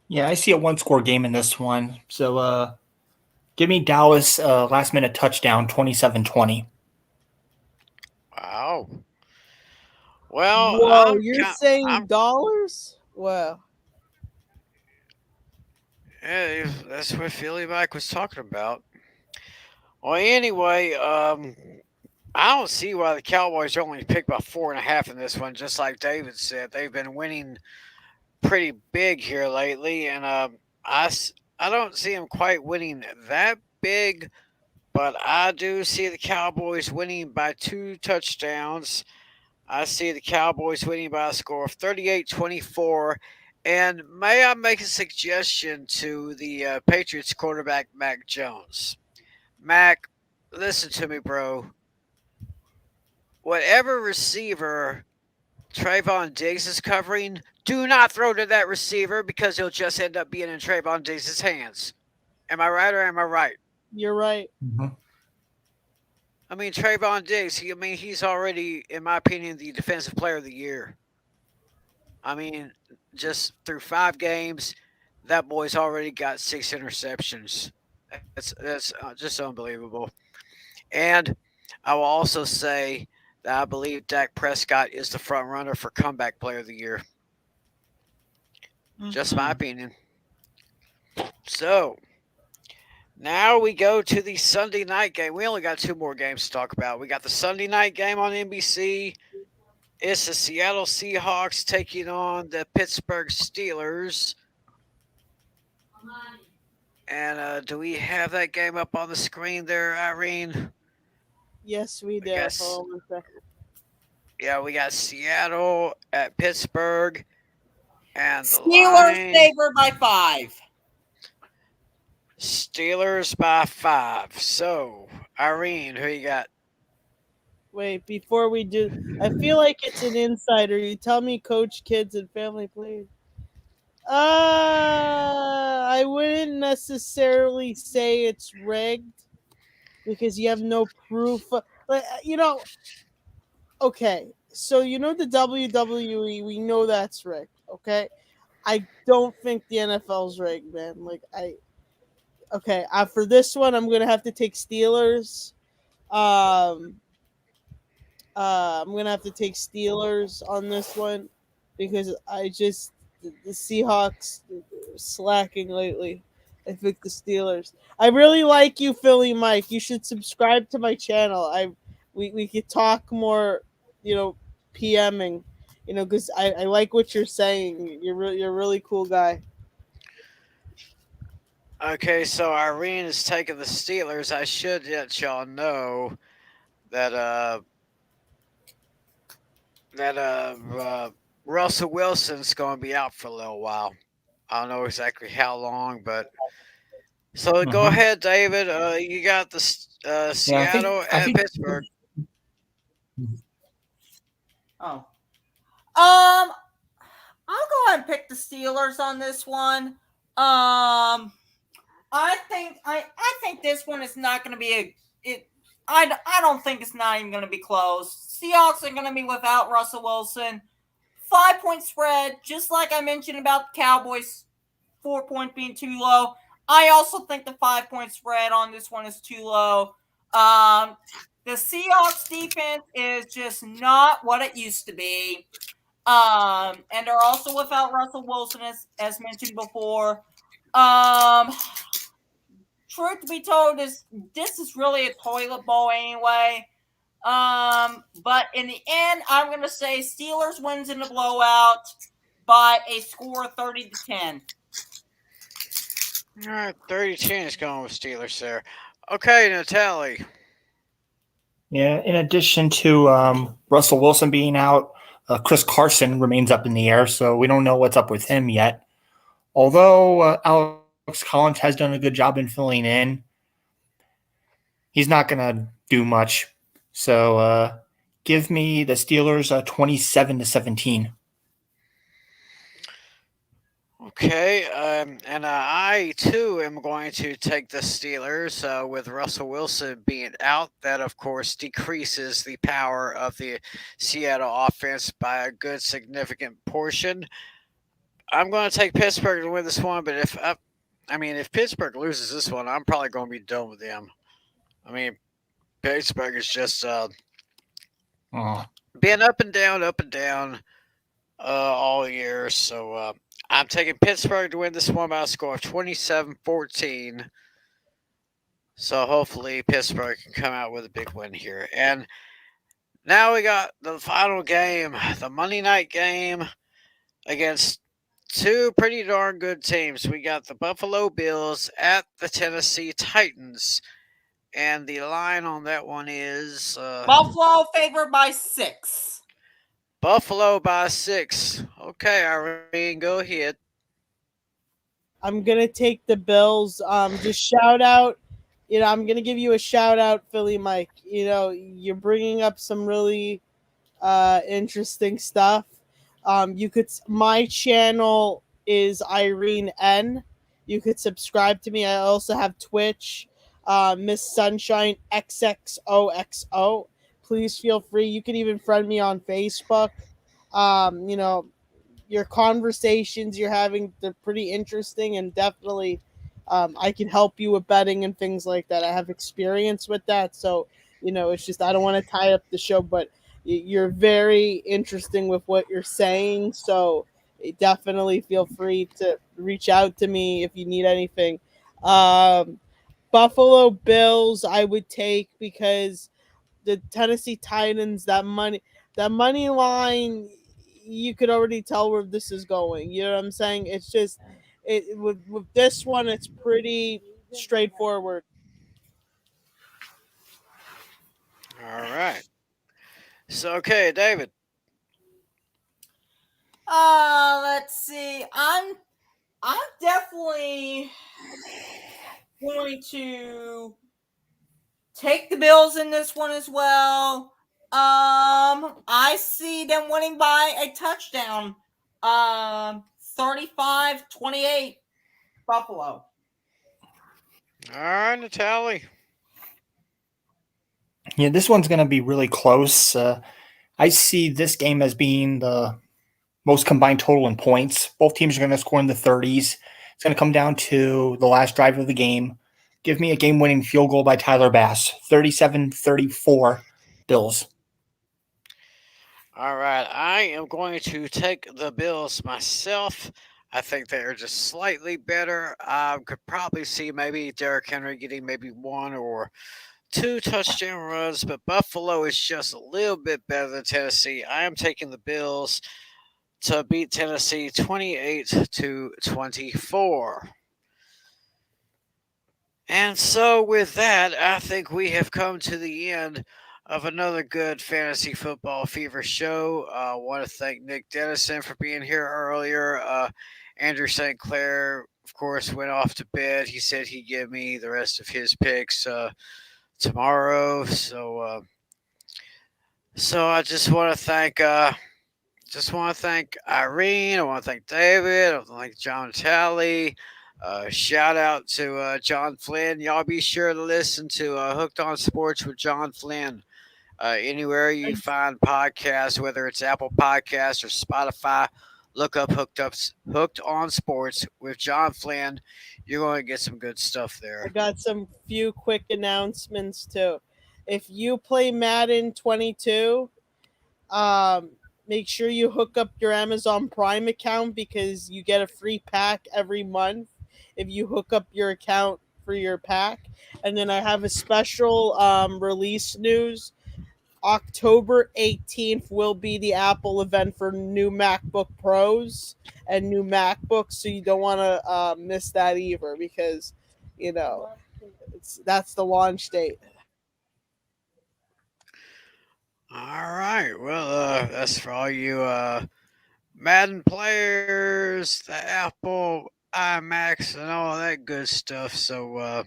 Yeah, I see a one-score game in this one. So give me Dallas last-minute touchdown, 27-20. Wow. Well, Whoa, you're saying dollars? Wow. Yeah, that's what Philly Mike was talking about. Well, anyway, I don't see why the Cowboys only picked about 4.5 in this one. Just like David said, they've been winning pretty big here lately, and I don't see them quite winning that big, but I do see the Cowboys winning by 2 touchdowns. I see the Cowboys winning by a score of 38-24. And may I make a suggestion to the Patriots quarterback, Mac Jones? Mac, listen to me, bro. Whatever receiver Trayvon Diggs is covering, do not throw to that receiver because he'll just end up being in Trayvon Diggs' hands. Am I right or am I right? You're right. Mm-hmm. I mean, Trayvon Diggs, he's already, in my opinion, the defensive player of the year. I mean, just through 5 games, that boy's already got 6 interceptions. That's just unbelievable. And I will also say that I believe Dak Prescott is the front runner for comeback player of the year. Just my opinion. So now we go to the Sunday night game. We only got 2 more games to talk about. We got the Sunday night game on NBC. It's the Seattle Seahawks taking on the Pittsburgh Steelers. And do we have that game up on the screen there, Irene? Yes, we do. Hold on a second. Yeah, we got Seattle at Pittsburgh. And the Steelers favored by 5. Steelers by 5. So, Irene, who you got? Wait, before we do, I feel like it's an insider. You tell me, coach, kids, and family, please. I wouldn't necessarily say it's rigged because you have no proof. Okay, so the WWE, we know that's rigged. Okay, I don't think the NFL's rigged, man. For this one, I'm gonna have to take Steelers. I'm gonna have to take Steelers on this one because the Seahawks slacking lately. I think the Steelers. I really like you, Philly Mike. You should subscribe to my channel. We could talk more, PMing, because I like what you're saying. You're a really cool guy. Okay, so Irene is taking the Steelers. I should let y'all know that Russell Wilson's going to be out for a little while. I don't know exactly how long, but so go ahead, David. You got the Seattle and Pittsburgh. Oh, I'll go ahead and pick the Steelers on this one. I think this one is not going to be I don't think it's not even going to be close. Seahawks are going to be without Russell Wilson. 5-point spread, just like I mentioned about the Cowboys, 4-point being too low. I also think the 5-point spread on this one is too low. The Seahawks defense is just not what it used to be. And they're also without Russell Wilson, as mentioned before. Truth to be told, this is really a toilet bowl anyway. But in the end, I'm going to say Steelers wins in the blowout by a score of 30-10. All right, 30-10 is going with Steelers there. Okay, Natalie. Yeah, in addition to Russell Wilson being out, Chris Carson remains up in the air, so we don't know what's up with him yet. Although Alex Collins has done a good job in filling in, he's not going to do much. So give me the Steelers 27-17. Okay, and I too am going to take the Steelers with Russell Wilson being out. That, of course, decreases the power of the Seattle offense by a good significant portion. I'm going to take Pittsburgh to win this one, but if Pittsburgh loses this one, I'm probably going to be done with them. I mean, Pittsburgh is just being up and down all year. So I'm taking Pittsburgh to win this one by a score of 27-14. So hopefully Pittsburgh can come out with a big win here. And now we got the final game, the Monday night game against two pretty darn good teams. We got the Buffalo Bills at the Tennessee Titans. And the line on that one is Buffalo favored by 6. Buffalo by 6. Okay, Irene, go ahead. I'm gonna take the Bills. Just shout out. I'm gonna give you a shout out, Philly Mike. You're bringing up some really interesting stuff. My channel is Irene N. You could subscribe to me. I also have Twitch, Miss Sunshine XXOXO. Please feel free. You can even friend me on Facebook. Your conversations you're having, they're pretty interesting, and definitely I can help you with betting and things like that. I have experience with that. So, it's just I don't want to tie up the show, but you're very interesting with what you're saying. So definitely feel free to reach out to me if you need anything. Buffalo Bills I would take because the Tennessee Titans, that money line, you could already tell where this is going. You know what I'm saying? It's just with this one, it's pretty straightforward. All right. So, okay, David. Let's see. I'm definitely going to take the Bills in this one as well. I see them winning by a touchdown. 35-28 Buffalo. All right, Natalie. Yeah, this one's going to be really close. I see this game as being the most combined total in points. Both teams are going to score in the 30s. It's going to come down to the last drive of the game. Give me a game-winning field goal by Tyler Bass. 37-34 Bills. All right. I am going to take the Bills myself. I think they are just slightly better. I could probably see maybe Derrick Henry getting maybe 1 or 2 touchdown runs, but Buffalo is just a little bit better than Tennessee. I am taking the Bills to beat Tennessee 28-24. And so with that, I think we have come to the end of another good Fantasy Football Fever show. I want to thank Nick Dennison for being here earlier. Andrew St. Clair, of course, went off to bed. He said he'd give me the rest of his picks tomorrow. So I just want to thank Irene. I want to thank David. I want to thank John Talley. Shout out to John Flynn. Y'all be sure to listen to Hooked on Sports with John Flynn. Anywhere you find podcasts, whether it's Apple Podcasts or Spotify, look up Hooked on Sports with John Flynn. You're going to get some good stuff there. I got some few quick announcements too. If you play Madden 22, make sure you hook up your Amazon Prime account because you get a free pack every month if you hook up your account for your pack. And then I have a special release news. October 18th will be the Apple event for new MacBook Pros and new MacBooks, so you don't want to miss that either, because that's the launch date. All right. Well, that's for all you Madden players, the Apple iMacs, and all that good stuff. So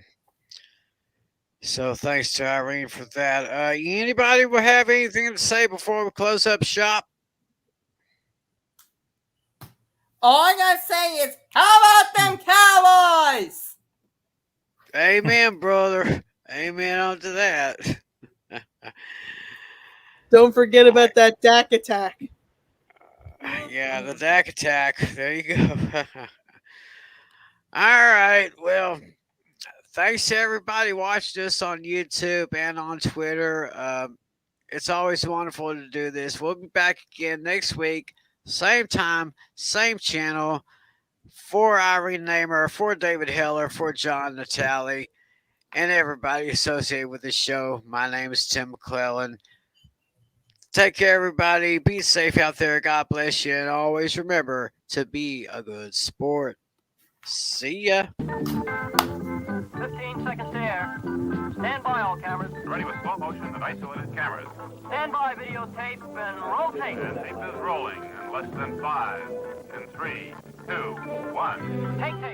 thanks to Irene for that. Anybody will have anything to say before we close up shop? All I gotta say is, how about them Cowboys? Amen, brother. Amen onto that. Don't forget about that Dak attack. Yeah, the Dak attack. There you go. All right. Well, thanks to everybody watching us on YouTube and on Twitter. It's always wonderful to do this. We'll be back again next week, same time, same channel. For Irene Namer, for David Heller, for John Natale, and everybody associated with the show. My name is Tim McClellan. Take care, everybody. Be safe out there. God bless you. And always remember to be a good sport. See ya. 15 seconds to air. Stand by, all cameras. Ready with slow motion and isolated cameras. Stand by, videotape, and rotate. And tape is rolling in less than 5, in 3, 2, 1. Take 10.